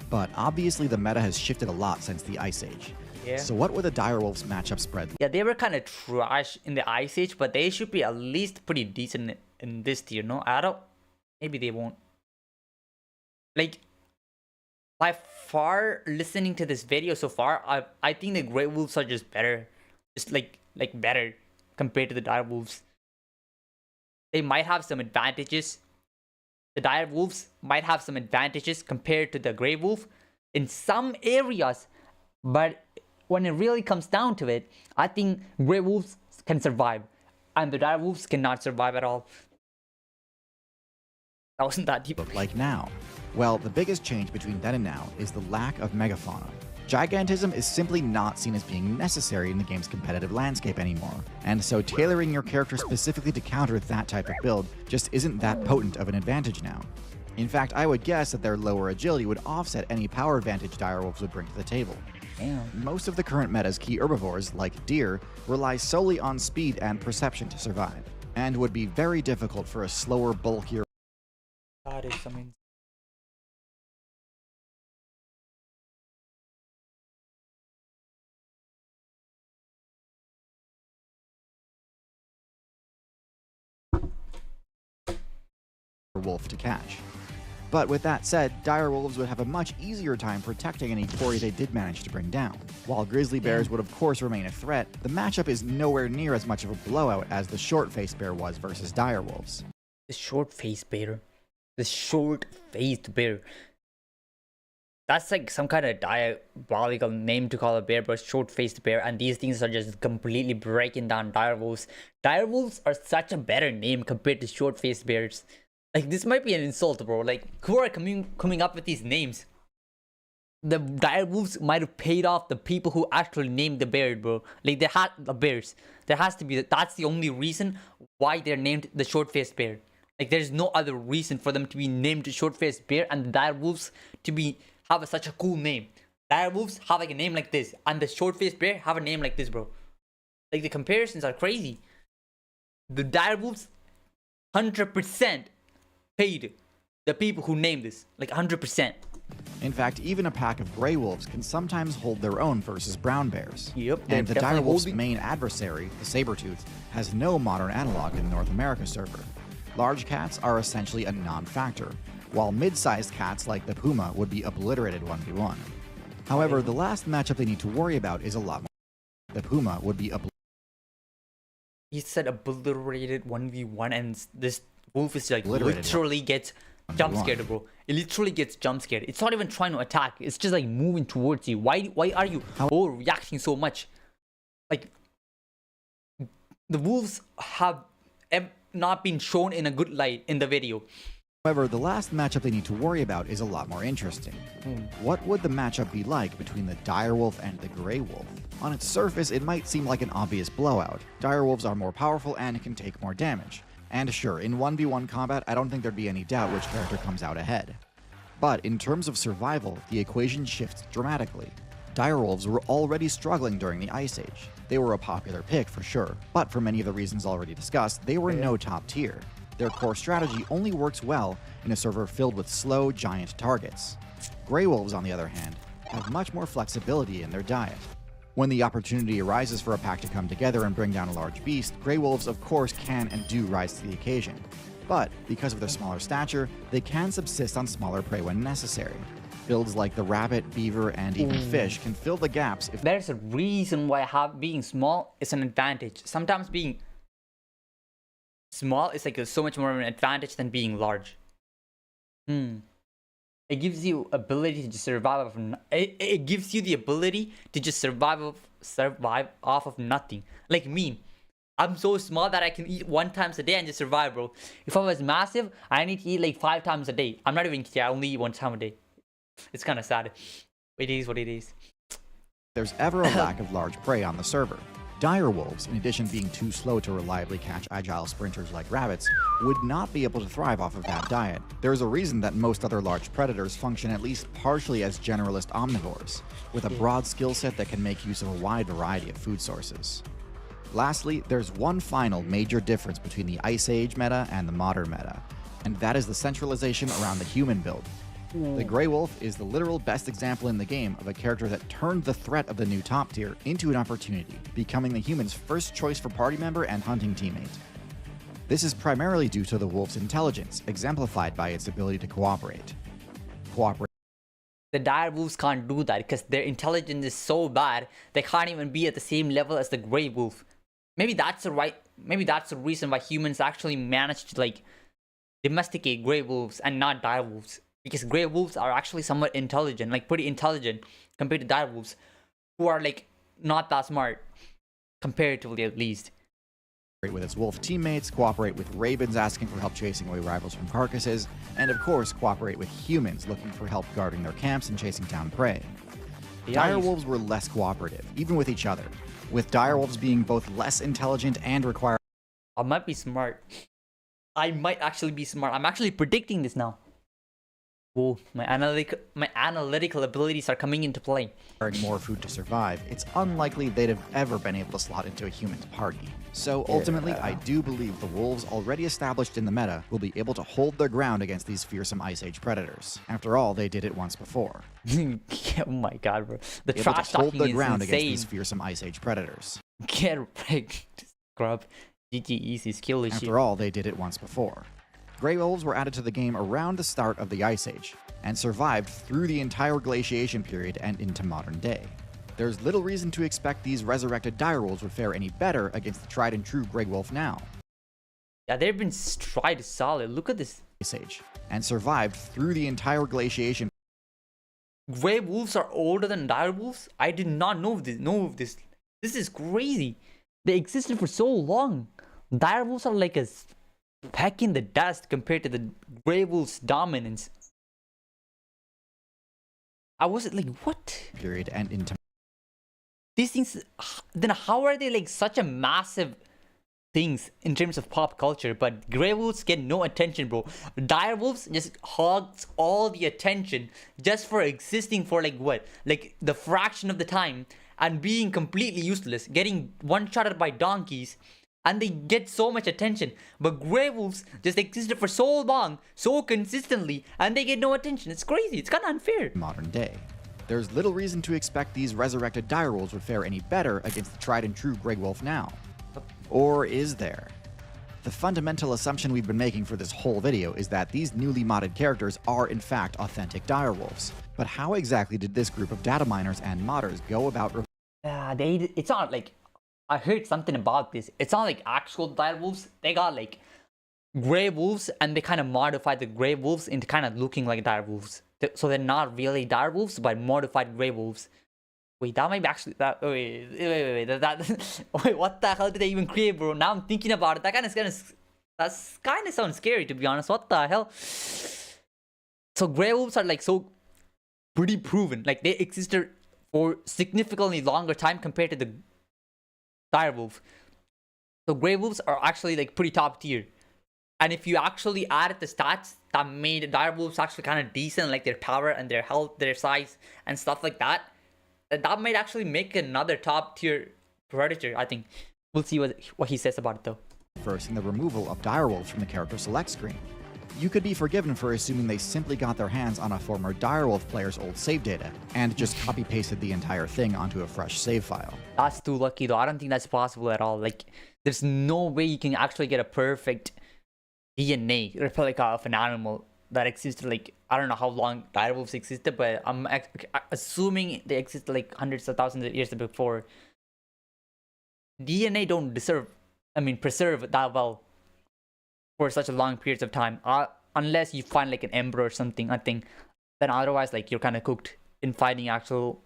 But obviously the meta has shifted a lot since the Ice Age. Yeah. So what would the direwolves matchup spread? Yeah, they were kind of trash in the Ice Age, but they should be at least pretty decent in this tier, no? I don't... Maybe they won't. Like, by far, listening to this video so far, I think the grey wolves are just better. Just like better compared to the direwolves. They might have some advantages. The direwolves might have some advantages compared to the grey wolf in some areas, but when it really comes down to it, I think grey wolves can survive and the direwolves cannot survive at all. That wasn't that deep. Look like now? Well, the biggest change between then and now is the lack of megafauna. Gigantism is simply not seen as being necessary in the game's competitive landscape anymore, and so tailoring your character specifically to counter that type of build just isn't that potent of an advantage now. In fact, I would guess that their lower agility would offset any power advantage direwolves would bring to the table. Damn. Most of the current meta's key herbivores, like deer, rely solely on speed and perception to survive. and would be very difficult for a slower, bulkier That is something. wolf to catch. But with that said, direwolves would have a much easier time protecting any quarry they did manage to bring down. While grizzly bears would of course remain a threat, the matchup is nowhere near as much of a blowout as the short-faced bear was versus direwolves. The short-faced bear. The short-faced bear. That's like some kind of diabolical name to call a bear, but short-faced bear, and these things are just completely breaking down direwolves. Direwolves are such a better name compared to short-faced bears. Like, this might be an insult, bro. Like, who are coming up with these names? The direwolves might have paid off the people who actually named the bear, bro. Like, they had the bears. There has to be, that's the only reason why they're named the short-faced bear. Like, there's no other reason for them to be named the short-faced bear and the direwolves to have such a cool name. Direwolves have like a name like this, and the short-faced bear have a name like this, bro. Like, the comparisons are crazy. The direwolves 100% paid the people who named this, like 100%. In fact, even a pack of gray wolves can sometimes hold their own versus brown bears. Yep, and the direwolf's main adversary, the saber-tooth, has no modern analog in the North America server. Large cats are essentially a non-factor, while mid-sized cats like the puma would be obliterated 1v1. However, the last matchup they need to worry about is a lot more. The puma would be He said obliterated 1v1, and this wolf is like Obliterated literally gets jump scared, bro. It literally gets jump scared. It's not even trying to attack. It's just like moving towards you. Why are you overreacting so much? Like, the wolves have not been shown in a good light in the video. However, the last matchup they need to worry about is a lot more interesting. What would the matchup be like between the direwolf and the gray wolf? On its surface, it might seem like an obvious blowout. Direwolves are more powerful and can take more damage. And sure, in 1v1 combat, I don't think there'd be any doubt which character comes out ahead. But in terms of survival, the equation shifts dramatically. Direwolves were already struggling during the Ice Age. They were a popular pick for sure, but for many of the reasons already discussed, they were no top tier. Their core strategy only works well in a server filled with slow, giant targets. Grey wolves, on the other hand, have much more flexibility in their diet. When the opportunity arises for a pack to come together and bring down a large beast, Grey wolves of course can and do rise to the occasion. But because of their smaller stature, they can subsist on smaller prey when necessary. Builds like the rabbit, beaver, and even fish can fill the gaps if there's a reason why being small is an advantage. Sometimes being small is like so much more of an advantage than being large. It gives you ability to just survive. It gives you the ability to just survive off of nothing. Like me, I'm so small that I can eat 1 time a day and just survive, bro. If I was massive, I need to eat like 5 times a day. I'm not even kidding. I only eat 1 time a day. It's kind of sad. It is what it is. There's ever a lack of large prey on the server. Direwolves, in addition to being too slow to reliably catch agile sprinters like rabbits, would not be able to thrive off of that diet. There's a reason that most other large predators function at least partially as generalist omnivores, with a broad skill set that can make use of a wide variety of food sources. Lastly, there's one final major difference between the Ice Age meta and the modern meta, and that is the centralization around the human build. The Grey Wolf is the literal best example in the game of a character that turned the threat of the new top tier into an opportunity, becoming the human's first choice for party member and hunting teammate. This is primarily due to the wolf's intelligence, exemplified by its ability to cooperate. The dire wolves can't do that because their intelligence is so bad they can't even be at the same level as the Grey Wolf. Maybe that's the reason why humans actually managed to like domesticate Grey Wolves and not dire wolves. Because Grey Wolves are actually somewhat intelligent, like pretty intelligent compared to dire wolves, who are like not that smart, comparatively at least. With its wolf teammates, cooperate with ravens asking for help chasing away rivals from carcasses, and of course cooperate with humans looking for help guarding their camps and chasing down prey. Direwolves were less cooperative, even with each other, with direwolves being both less intelligent and require. I might be smart. I might actually be smart. I'm actually predicting this now. Whoa, my analytical abilities are coming into play. Requiring more food to survive, it's unlikely they'd have ever been able to slot into a human's party. So ultimately, I do believe the wolves already established in the meta will be able to hold their ground against these fearsome Ice Age predators. After all, they did it once before. Oh my god, bro. The Able trash to hold talking their is ground against insane. these fearsome Ice Age predators. Get wrecked, scrub. GG easy skill issue. After all, they did it once before. Grey Wolves were added to the game around the start of the Ice Age, and survived through the entire glaciation period and into modern day. There's little reason to expect these resurrected direwolves would fare any better against the tried and true Grey Wolf now. Yeah, they've been tried solid. Look at this. Ice Age, and survived through the entire glaciation. Grey wolves are older than dire wolves? I did not know this. This is crazy. They existed for so long. Dire wolves are like a speck in the dust compared to the Grey wolves' dominance. I was like, what? Period and into These things, then how are they like such a massive things in terms of pop culture, but Grey wolves get no attention, bro? Dire wolves just hogs all the attention just for existing for like what? Like the fraction of the time and being completely useless, getting one-shotted by donkeys, and they get so much attention. But Grey wolves just existed for so long, so consistently, and they get no attention. It's crazy. It's kind of unfair. modern day. There's little reason to expect these resurrected direwolves would fare any better against the tried and true Grey Wolf now. Or is there? The fundamental assumption we've been making for this whole video is that these newly modded characters are in fact authentic direwolves. But how exactly did this group of data miners and modders go about It's not like, I heard something about this. It's not like actual dire wolves. They got like Grey wolves, and they kind of modified the Grey wolves into kind of looking like dire wolves. So they're not really dire wolves, but modified Grey wolves. Wait, that might be actually that. Wait, wait, what the hell did they even create, bro? Now I'm thinking about it. That kind of sounds scary, to be honest. What the hell? So Grey wolves are like so pretty proven. Like they existed for significantly longer time compared to the dire wolf. So Grey wolves are actually like pretty top tier. And if you actually added the stats that made dire wolves actually kind of decent, like their power and their health, their size and stuff like that, that might actually make another top tier predator, I think. We'll see what he says about it though. first in the removal of direwolves from the character select screen. You could be forgiven for assuming they simply got their hands on a former direwolf player's old save data and just copy-pasted the entire thing onto a fresh save file. That's too lucky though. I don't think that's possible at all. Like, there's no way you can actually get a perfect DNA replica of an animal that existed. Like, I don't know how long direwolves existed, but I'm assuming they existed like hundreds of thousands of years before. DNA don't preserve that well for such a long periods of time, unless you find like an embryo or something, I think. Then otherwise, like, you're kind of cooked in finding actual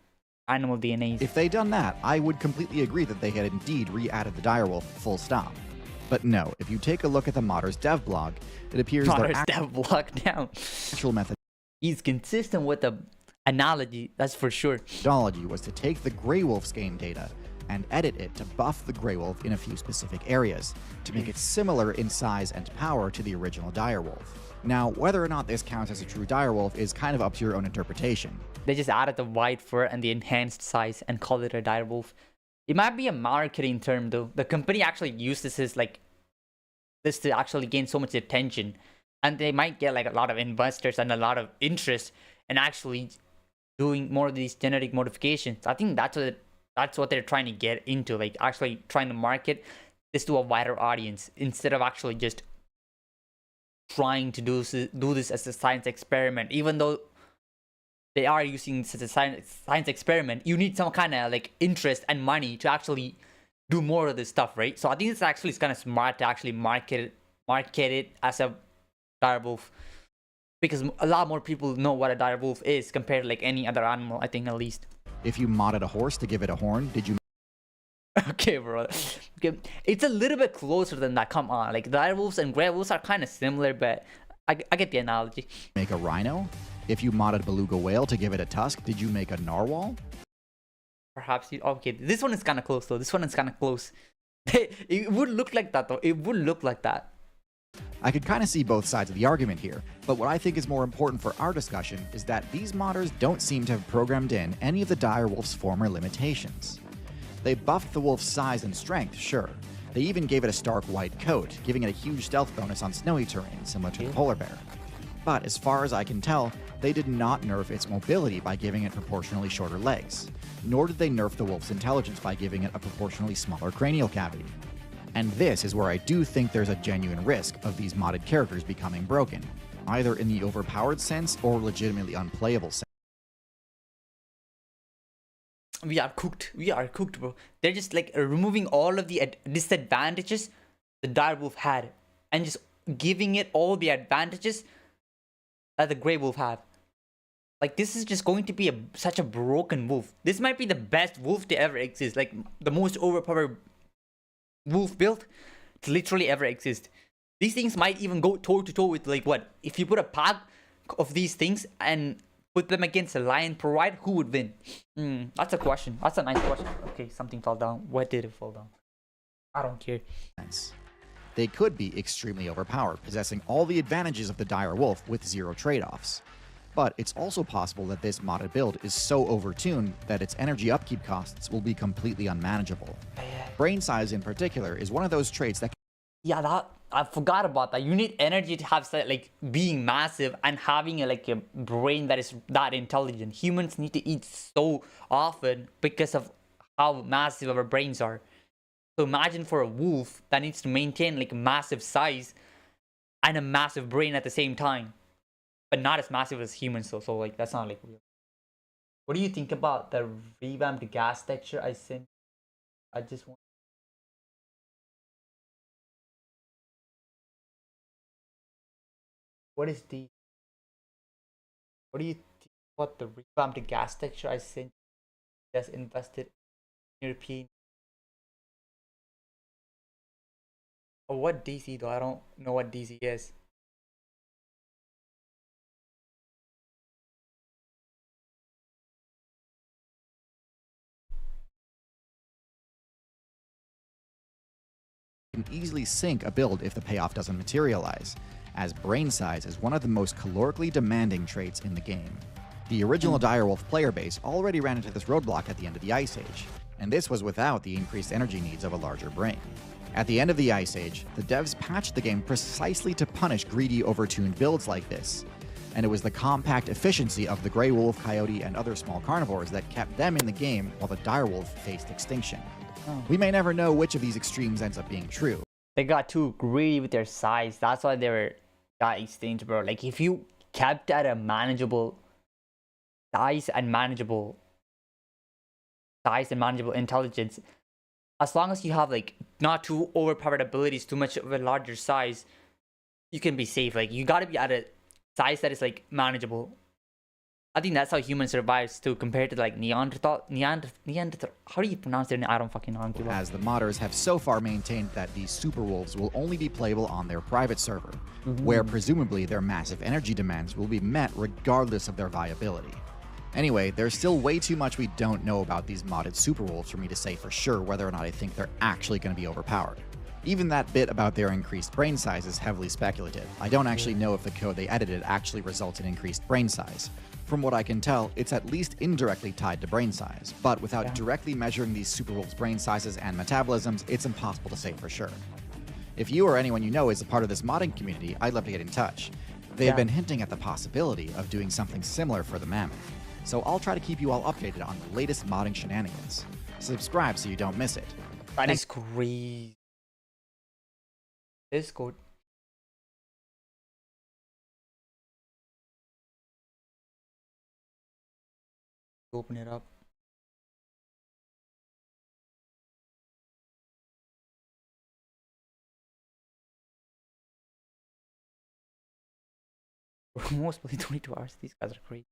animal DNAs. If they'd done that, I would completely agree that they had indeed re-added the direwolf full stop. But no, if you take a look at the Modders dev blog, it appears their dev blog now. actual He's consistent with the analogy, that's for sure. methodology was to take the Grey Wolf's game data and edit it to buff the Grey Wolf in a few specific areas, to make it similar in size and power to the original direwolf. Now, whether or not this counts as a true direwolf is kind of up to your own interpretation. They just added the white fur and the enhanced size and called it a direwolf. It might be a marketing term though. The company actually uses this to actually gain so much attention, and they might get like a lot of investors and a lot of interest in actually doing more of these genetic modifications. I think that's what they're trying to get into, like actually trying to market this to a wider audience instead of actually just trying to do this as a science experiment. Even though they are using this as a science experiment, you need some kind of like interest and money to actually do more of this stuff, right? So I think it's actually kind of smart to actually market it as a direwolf, because a lot more people know what a direwolf is compared to like any other animal, I think, at least. If you modded a horse to give it a horn, did you Okay, bro. Okay. It's a little bit closer than that. Come on. Like, direwolves and grey wolves are kind of similar, but I get the analogy. make a rhino? If you modded beluga whale to give it a tusk, did you make a narwhal? Perhaps you... Okay, this one is kind of close, though. This one is kind of close. It would look like that, though. It would look like that. I could kind of see both sides of the argument here, but what I think is more important for our discussion is that these modders don't seem to have programmed in any of the direwolf's former limitations. They buffed the wolf's size and strength, sure. They even gave it a stark white coat, giving it a huge stealth bonus on snowy terrain, similar to the polar bear. But as far as I can tell, they did not nerf its mobility by giving it proportionally shorter legs, nor did they nerf the wolf's intelligence by giving it a proportionally smaller cranial cavity. And this is where I do think there's a genuine risk of these modded characters becoming broken, either in the overpowered sense or legitimately unplayable sense. We are cooked, bro. They're just like removing all of the disadvantages the direwolf had and just giving it all the advantages that the grey wolf have. Like, this is just going to be such a broken wolf. This might be the best wolf to ever exist, like the most overpowered wolf build to literally ever exist. These things might even go toe to toe with, like, what if you put a pack of these things and put them against a lion pro ride, who would win? That's a question. That's a nice question. Okay, something fell down. Where did it fall down? I don't care. They could be extremely overpowered, possessing all the advantages of the dire wolf with zero trade-offs. But it's also possible that this modded build is so overtuned that its energy upkeep costs will be completely unmanageable. Brain size in particular is one of those traits that that I forgot about that. You need energy to have, like, being massive and having a brain that is that intelligent. Humans need to eat so often because of how massive our brains are. So imagine for a wolf that needs to maintain like massive size and a massive brain at the same time, but not as massive as humans. So like, that's not like real. What do you think about the revamped gas texture I sent? I just want. What is the? What do you think about the revamped gas texture I sent? Just invested in European. Oh, what DC though? I don't know what DC is. can easily sink a build if the payoff doesn't materialize, as brain size is one of the most calorically demanding traits in the game. The original direwolf player base already ran into this roadblock at the end of the Ice Age, and this was without the increased energy needs of a larger brain. At the end of the Ice Age, the devs patched the game precisely to punish greedy, overtuned builds like this, and it was the compact efficiency of the Grey Wolf, Coyote, and other small carnivores that kept them in the game while the direwolf faced extinction. We may never know which of these extremes ends up being true. They got too greedy with their size. That's why they were got extinct, bro. Like, if you kept at a manageable size and manageable intelligence, as long as you have like not too overpowered abilities, too much of a larger size, you can be safe. Like, you gotta be at a size that is like manageable. I think that's how humans survives too, compared to like Neanderthal. How do you pronounce their name? I don't fucking know. As the modders have so far maintained that these super wolves will only be playable on their private server, where presumably their massive energy demands will be met regardless of their viability. Anyway, there's still way too much we don't know about these modded super wolves for me to say for sure whether or not I think they're actually going to be overpowered. Even that bit about their increased brain size is heavily speculative. I don't actually know if the code they edited actually results in increased brain size. From what I can tell, it's at least indirectly tied to brain size, but without directly measuring these super wolves' brain sizes and metabolisms, it's impossible to say for sure. If you or anyone you know is a part of this modding community, I'd love to get in touch. They've been hinting at the possibility of doing something similar for the Mammoth, so I'll try to keep you all updated on the latest modding shenanigans. Subscribe so you don't miss it. That is crazy. Discord. Open it up. Mostly 22 hours. These guys are crazy.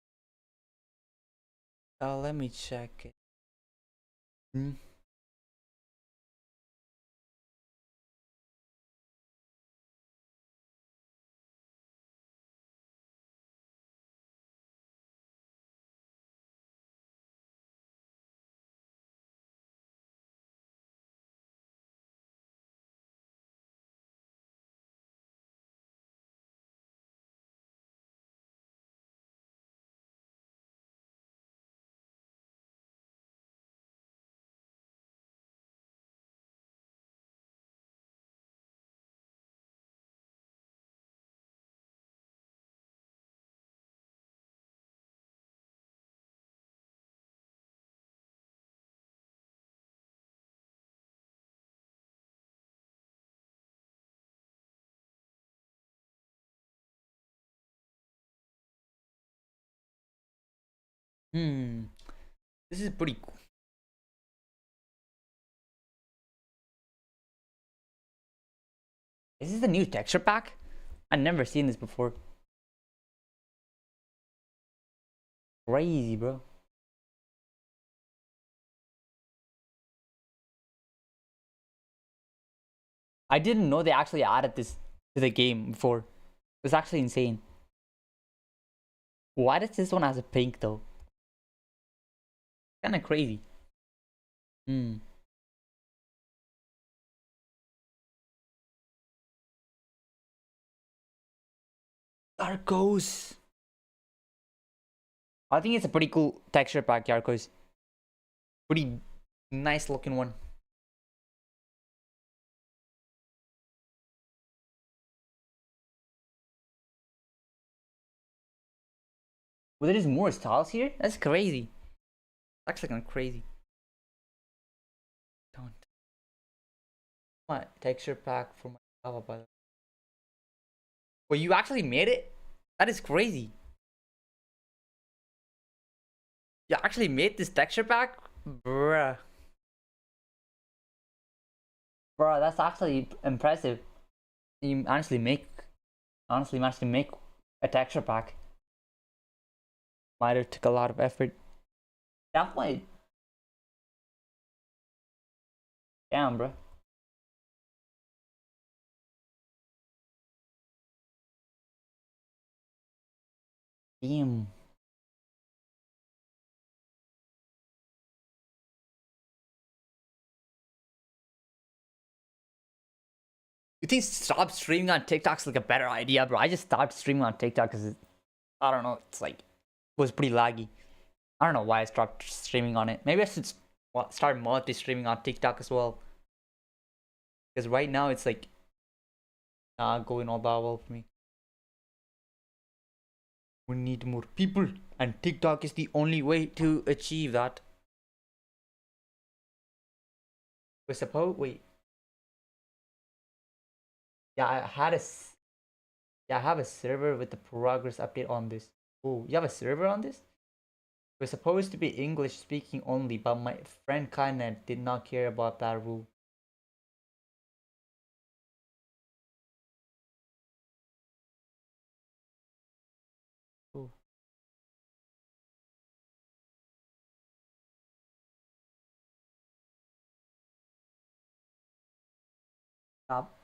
Let me check it. This is pretty cool. Is this the new texture pack? I've never seen this before. Crazy, bro. I didn't know they actually added this to the game before. It's actually insane. Why does this one has a pink though? Kind of crazy. Arcos. I think it's a pretty cool texture pack, Arcos. Pretty nice looking one. Well, there is more styles here? That's crazy. That's actually kind of crazy. Don't. What? Texture pack for my Java, by the way. Well, you actually made it? That is crazy. You actually made this texture pack? Bruh. Bruh, that's actually impressive. You honestly managed to make a texture pack. Might have took a lot of effort. Definitely. Damn, bro. Damn. You think stop streaming on TikTok's like a better idea, bro? I just stopped streaming on TikTok because I don't know. It's like it was pretty laggy. I don't know why I stopped streaming on it. Maybe I should start multi-streaming on TikTok as well. Because right now it's like not going all that well for me. We need more people, and TikTok is the only way to achieve that. Wait. Yeah, I have a server with the progress update on this. Oh, you have a server on this? We're supposed to be English speaking only, but my friend kinda did not care about that rule. Ooh. Stop.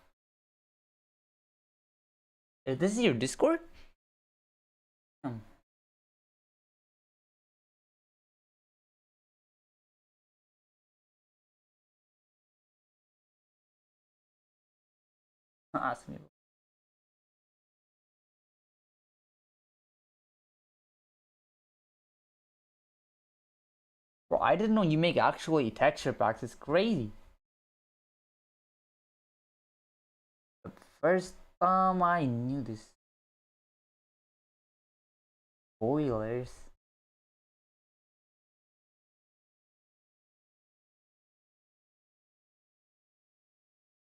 This is your Discord? Hmm. Ask me. Bro, I didn't know you make actually texture packs. It's crazy. The first time I knew this. Spoilers.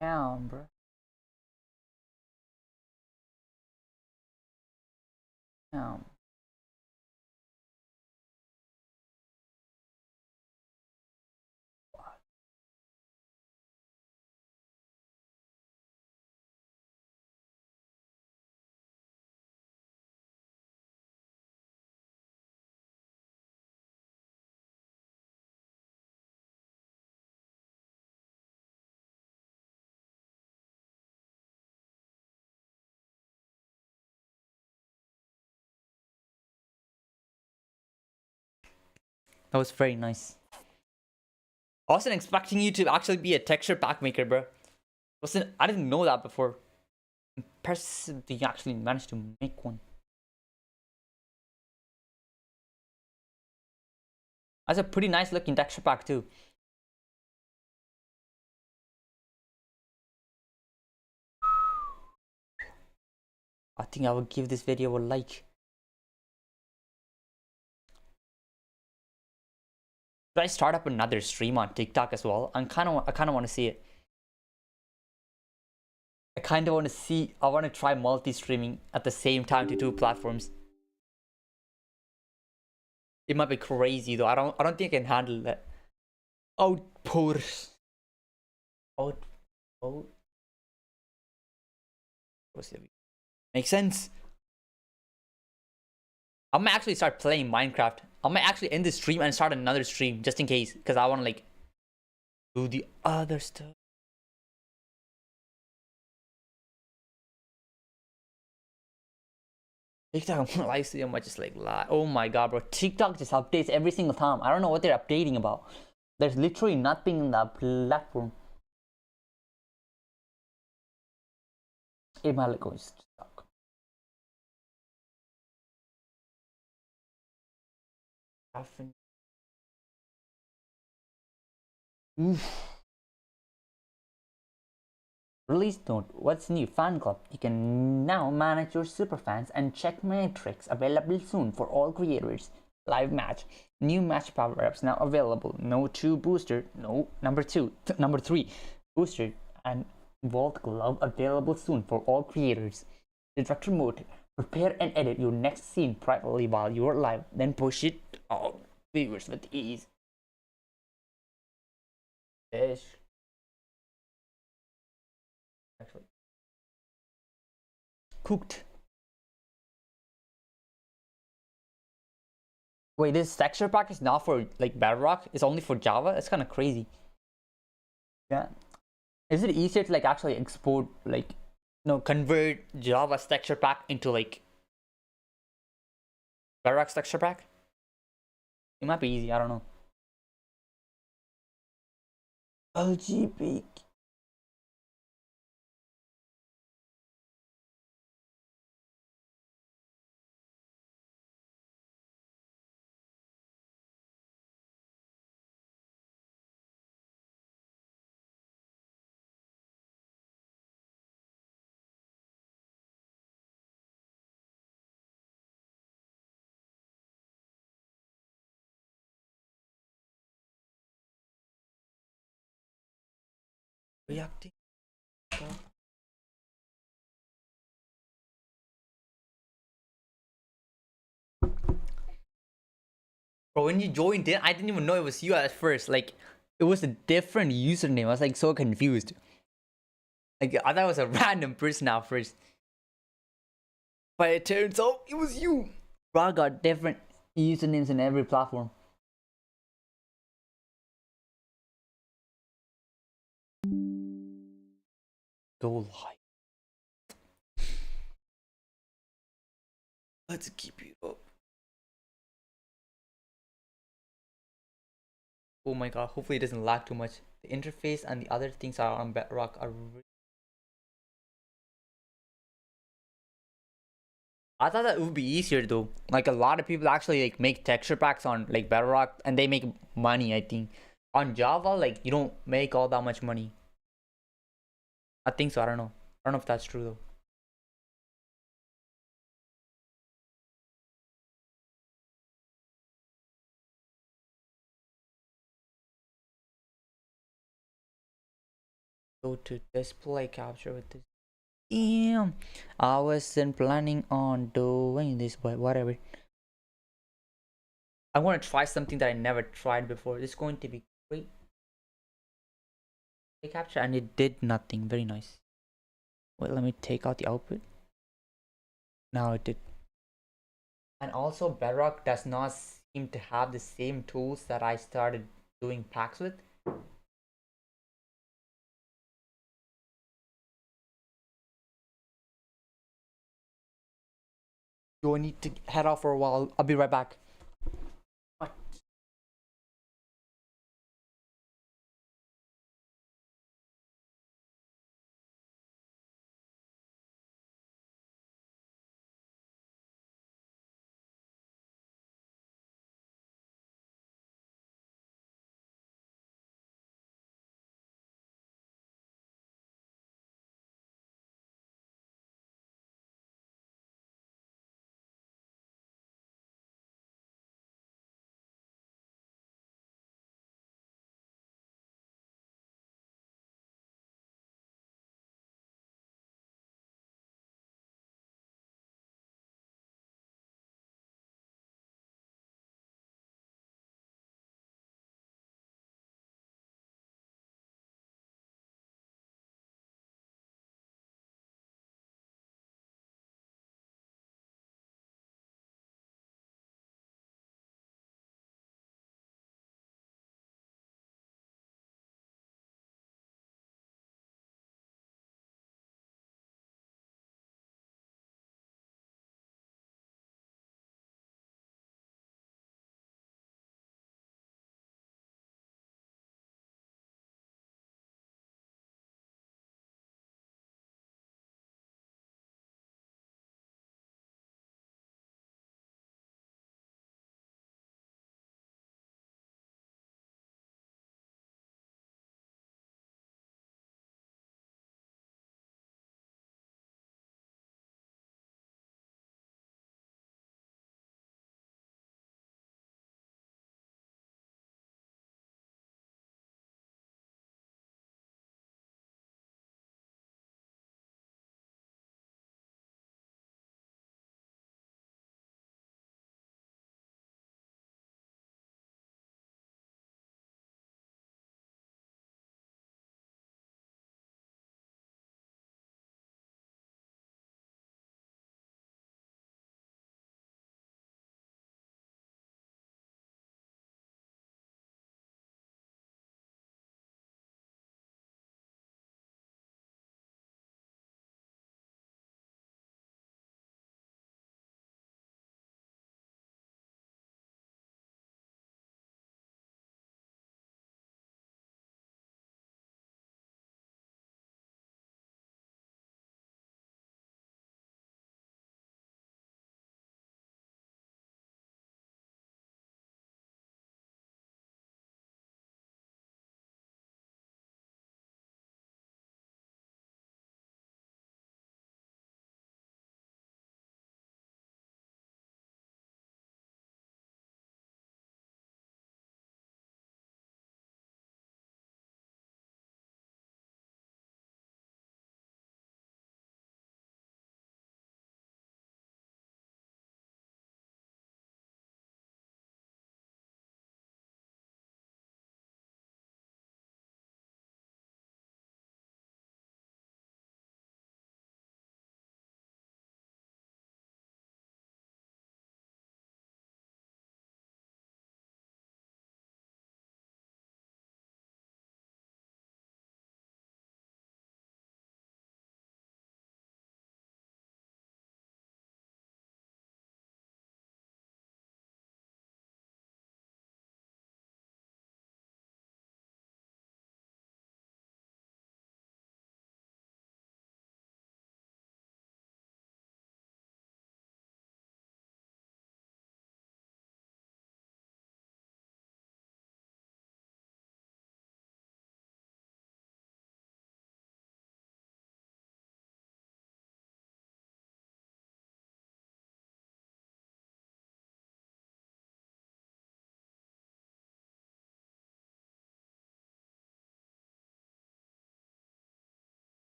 Damn, bro. Damn. That was very nice. I wasn't expecting you to actually be a texture pack maker, bro. I didn't know that before. Impressive that you actually managed to make one. That's a pretty nice looking texture pack too. I think I will give this video a like. Should I start up another stream on TikTok as well? I kind of want to see it. I want to try multi-streaming at the same time to two platforms. It might be crazy though. I don't think I can handle that. Outpours. Out. Out. Makes sense. I might actually start playing Minecraft. I might actually end this stream and start another stream just in case, because I want to like do the other stuff. TikTok live stream might just like lie. Oh my god, bro! TikTok just updates every single time. I don't know what they're updating about. There's literally nothing in the platform. It might like go stuck. Oof. Release note, what's new? Fan club. You can now manage your superfans and check metrics. Available soon for all creators. Live match. New match power-ups now available. No 2 booster. No, number 2. Number 3. Booster and Vault Glove available soon for all creators. Director mode. Prepare and edit your next scene privately while you're live. Then push it out viewers with ease. Fish. Actually. Cooked. Wait, this texture pack is not for like Bedrock. It's only for Java. It's kind of crazy. Yeah. Is it easier to like actually export like convert Java's texture pack into like Bedrock's texture pack? It might be easy. I don't know. LGB. Reacting. Bro, when you joined it, I didn't even know it was you at first. Like, it was a different username. I was like so confused. Like, I thought it was a random person at first. But it turns out it was you. Bro, I got different usernames in every platform. Go live. Let's keep it up. Oh my god, hopefully it doesn't lag too much. The interface and the other things are on Bedrock are really... I thought that it would be easier though. Like a lot of people actually like make texture packs on like Bedrock and they make money, I think. On Java, like you don't make all that much money. I think so, I don't know. I don't know if that's true though. Go to display capture with this. Damn, I wasn't planning on doing this, but whatever. I want to try something that I never tried before. This is going to be great. Capture and it did nothing. Very nice. Wait, let me take out the output. Now it did. And also Bedrock does not seem to have the same tools that I started doing packs with. Do I need to head off for a while? I'll be right back.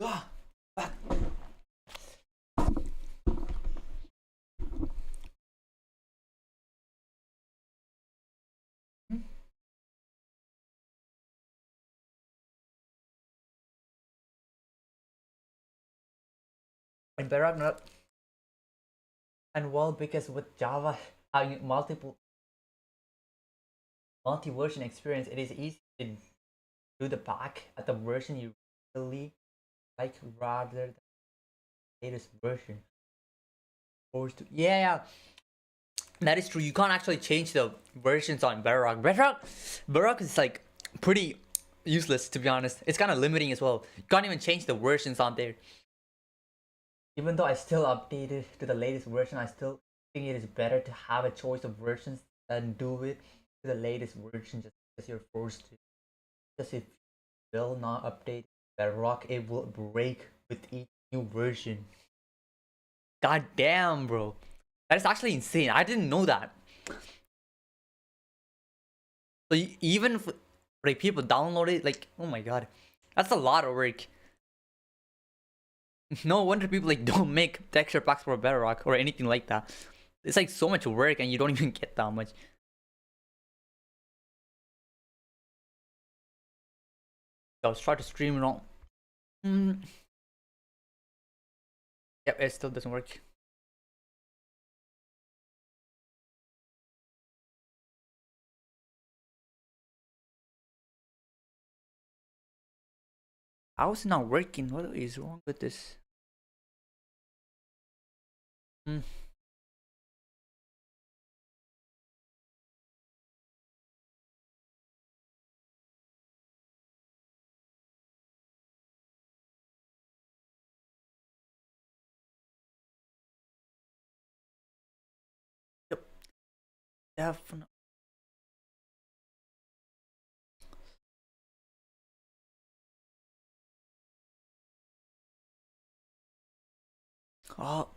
Ah, back. And Bedrock not, and well, because with Java having multi-version experience, it is easy to do the back at the version you really like rather than the latest version. Yeah, that is true. You can't actually change the versions on Bedrock. Bedrock is like pretty useless, to be honest. It's kind of limiting as well. You can't even change the versions on there. Even though I still updated to the latest version, I still think it is better to have a choice of versions than do it to the latest version just because you're forced to. Because if you will not update Bedrock, it will break with each new version. God damn, bro. That is actually insane. I didn't know that. So even if like people download it, like, oh my god, that's a lot of work. No wonder people like don't make texture packs for Bedrock or anything like that. It's like so much work and you don't even get that much. I was trying to stream it on. Yep, it still doesn't work. How is it not working? What is wrong with this? Yep, definitely. Oh.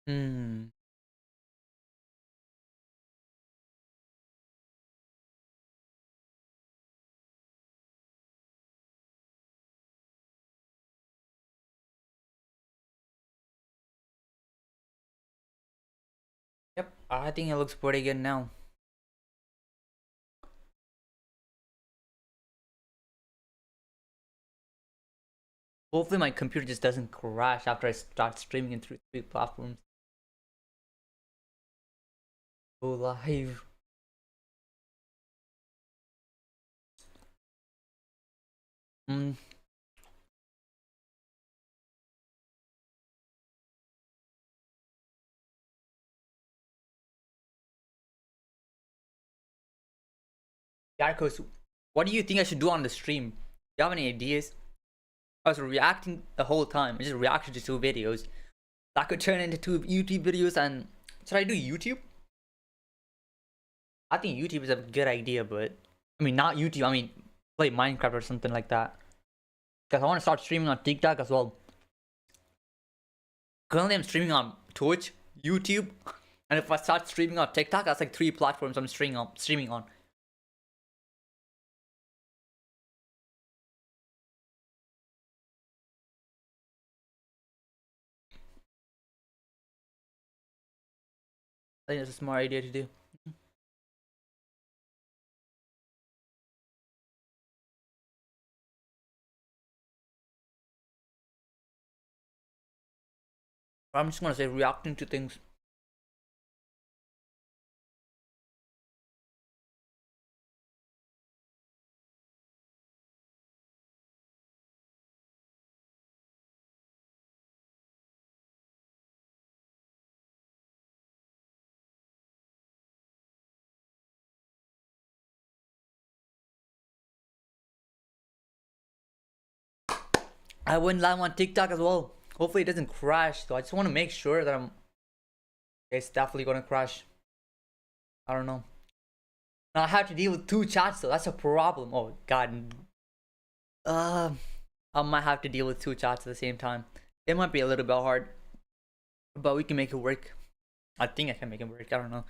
Hmm. Yep, I think it looks pretty good now. Hopefully my computer just doesn't crash after I start streaming it through 3 platforms. Go live. Hmm. Yarkos, what do you think I should do on the stream? Do you have any ideas? I was reacting the whole time. I just reacted to 2 videos. That could turn into 2 YouTube videos. And should I do YouTube? I think YouTube is a good idea, but I mean, not YouTube. I mean, play Minecraft or something like that. Because I want to start streaming on TikTok as well. Currently, I'm streaming on Twitch, YouTube, and if I start streaming on TikTok, that's like 3 platforms I'm streaming on. I think that's a smart idea to do. I'm just gonna say reacting to things. I went live on TikTok as well. Hopefully it doesn't crash. So I just want to make sure that it's definitely gonna crash. I don't know. Now I have to deal with 2 chats, so that's a problem. Oh god. I might have to deal with 2 chats at the same time. It might be a little bit hard, but we can make it work. I think I can make it work. I don't know.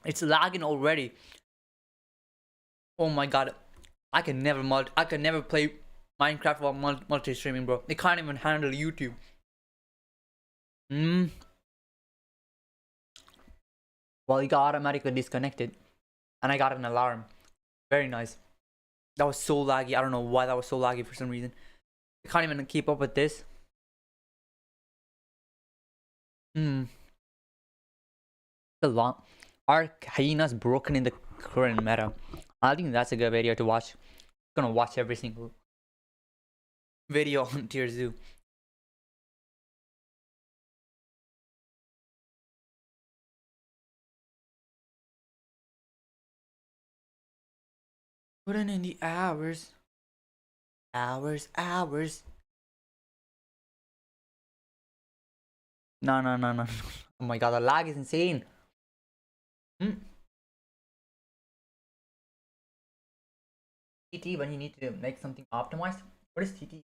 It's lagging already. Oh my god. I can never play Minecraft while multi-streaming, bro. It can't even handle YouTube. Well, it got automatically disconnected. And I got an alarm. Very nice. That was so laggy. I don't know why that was so laggy for some reason. I can't even keep up with this. The long. Are hyenas broken in the current meta? I think that's a good video to watch. I'm gonna watch every single video on Tier Zoo. Putting in the hours. Hours. No. Oh my god, the lag is insane. TT when you need to make something optimized? What is TT?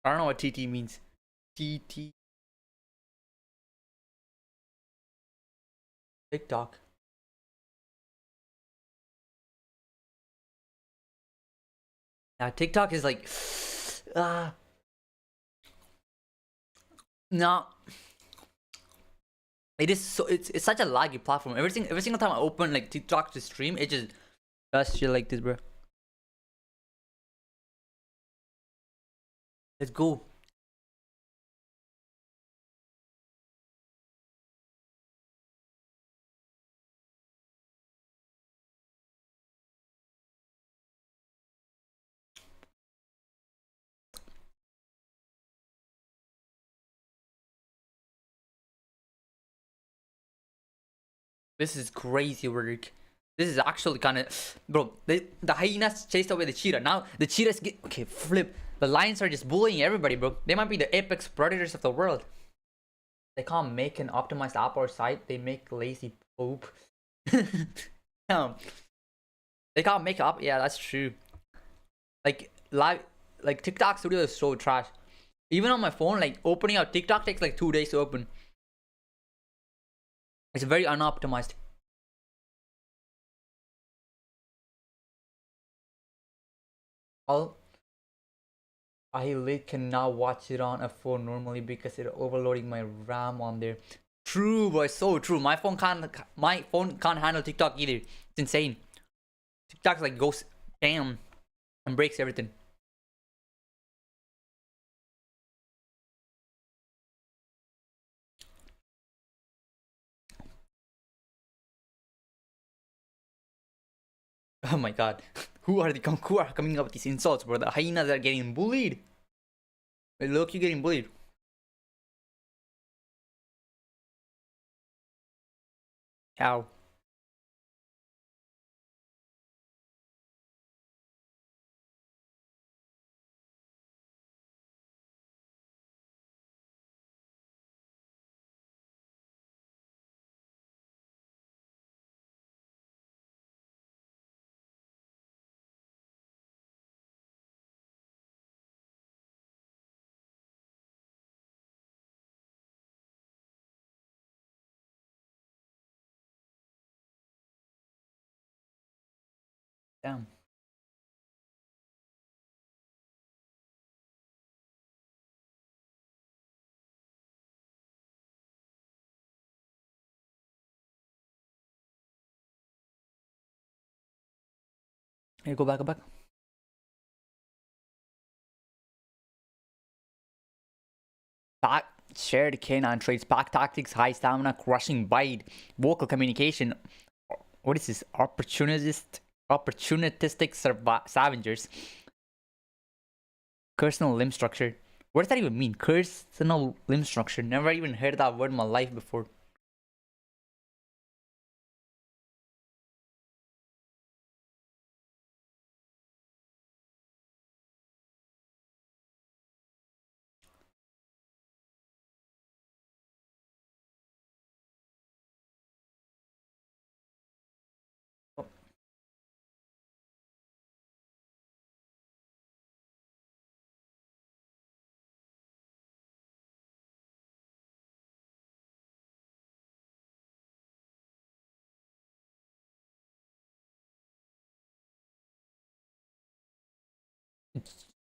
I don't know what TT means. TT. TikTok. Now TikTok is like no. It is so it's such a laggy platform. Every single time I open like TikTok to stream, it just does shit like this, bro. Let's go. This is crazy work. This is actually kind of, bro. The hyenas chased away the cheetah. Now the cheetahs get okay. Flip. The lions are just bullying everybody, bro. They might be the apex predators of the world. They can't make an optimized app or site. They make lazy poop. Damn. They can't make up. Yeah, that's true. Like live, like TikTok Studio is so trash. Even on my phone, like opening out TikTok takes like 2 days to open. It's very unoptimized. I can now watch it on a phone normally because it's overloading my RAM on there. True, boy, so true. My phone can't handle TikTok either. It's insane. TikTok like goes damn and breaks everything. Oh my god. Who are coming up with these insults, bro? The hyenas are getting bullied. Hey, look, you're getting bullied. How? Damn. Here, go back, go back. Back, shared canine traits, back tactics, high stamina, crushing bite, vocal communication. What is this? Opportunistic scavengers. Personal limb structure. What does that even mean? Personal limb structure. Never even heard that word in my life before.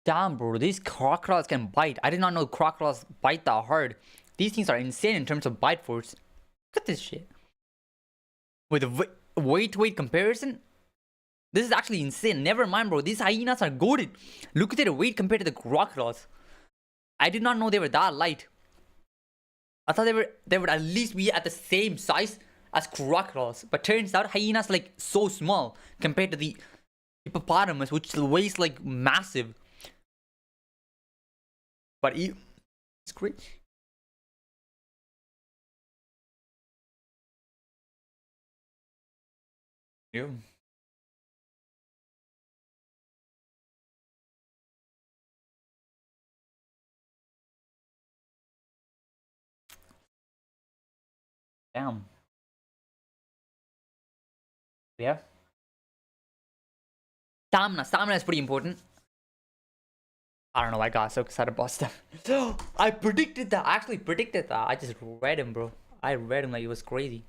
Damn, bro, these crocodiles can bite. I did not know crocodiles bite that hard. These things are insane in terms of bite force. Look at this shit. With the weight comparison, this is actually insane. Never mind, bro. These hyenas are goated. Look at their weight compared to the crocodiles. I did not know they were that light. I thought they would at least be at the same size as crocodiles. But turns out hyenas like so small compared to the hippopotamus, which weighs like massive. But it's great. Yeah. Damn. Yeah. Stamina is pretty important. I don't know, I got so excited about stuff. I predicted that. I actually predicted that. I just read him, bro. I read him like it was crazy.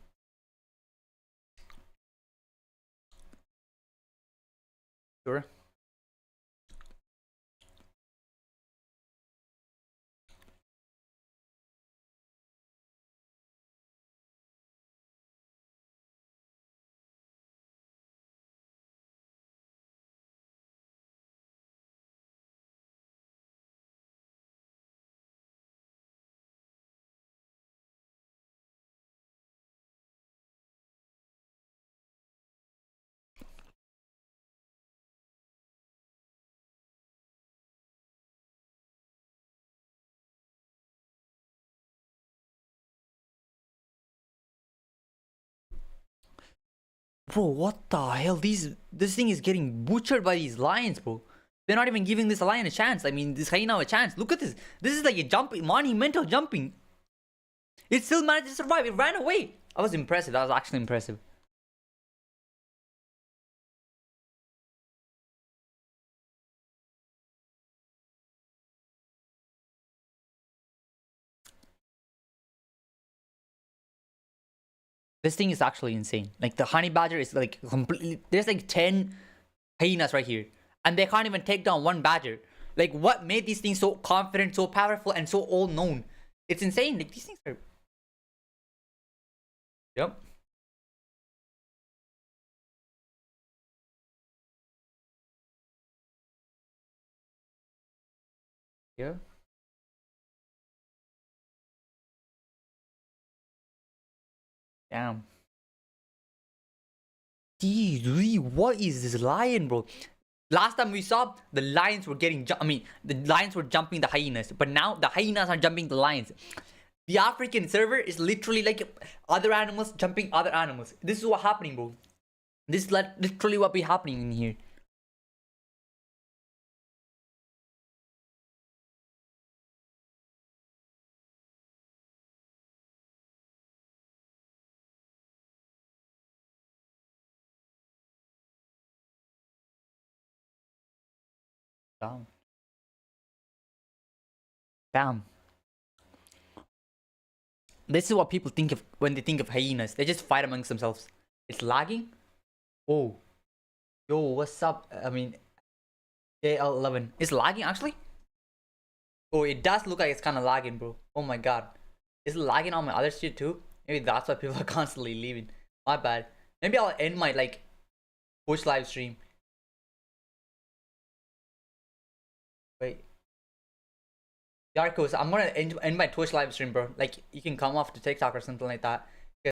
Sure. Bro, what the hell? This thing is getting butchered by these lions, bro. They're not even giving this lion a chance. I mean, this hyena a chance. Look at this. This is like a jumping, monumental jumping. It still managed to survive. It ran away. I was impressive. That was actually impressive. This thing is actually insane. Like the honey badger is like completely. There's like 10 hyenas right here, and they can't even take down one badger. Like what made these things so confident, so powerful, and so all known? It's insane. Like these things are. Yep. Yeah. Damn. Dude, what is this lion, bro? Last time we saw, the lions were getting, the lions were jumping the hyenas, but now the hyenas are jumping the lions. The African server is literally like other animals jumping other animals. This is what happening, bro. This is literally what be happening in here. Damn. Damn. This is what people think of when they think of hyenas. They just fight amongst themselves. It's lagging? Oh. Yo, what's up? I mean, JL11. It's lagging actually? Oh, it does look like it's kind of lagging, bro. Oh my god. Is it lagging on my other shit too? Maybe that's why people are constantly leaving. My bad. Maybe I'll end my like Twitch live stream. Wait. Yarkos, I'm gonna end my Twitch live stream, bro. Like, you can come off to TikTok or something like that.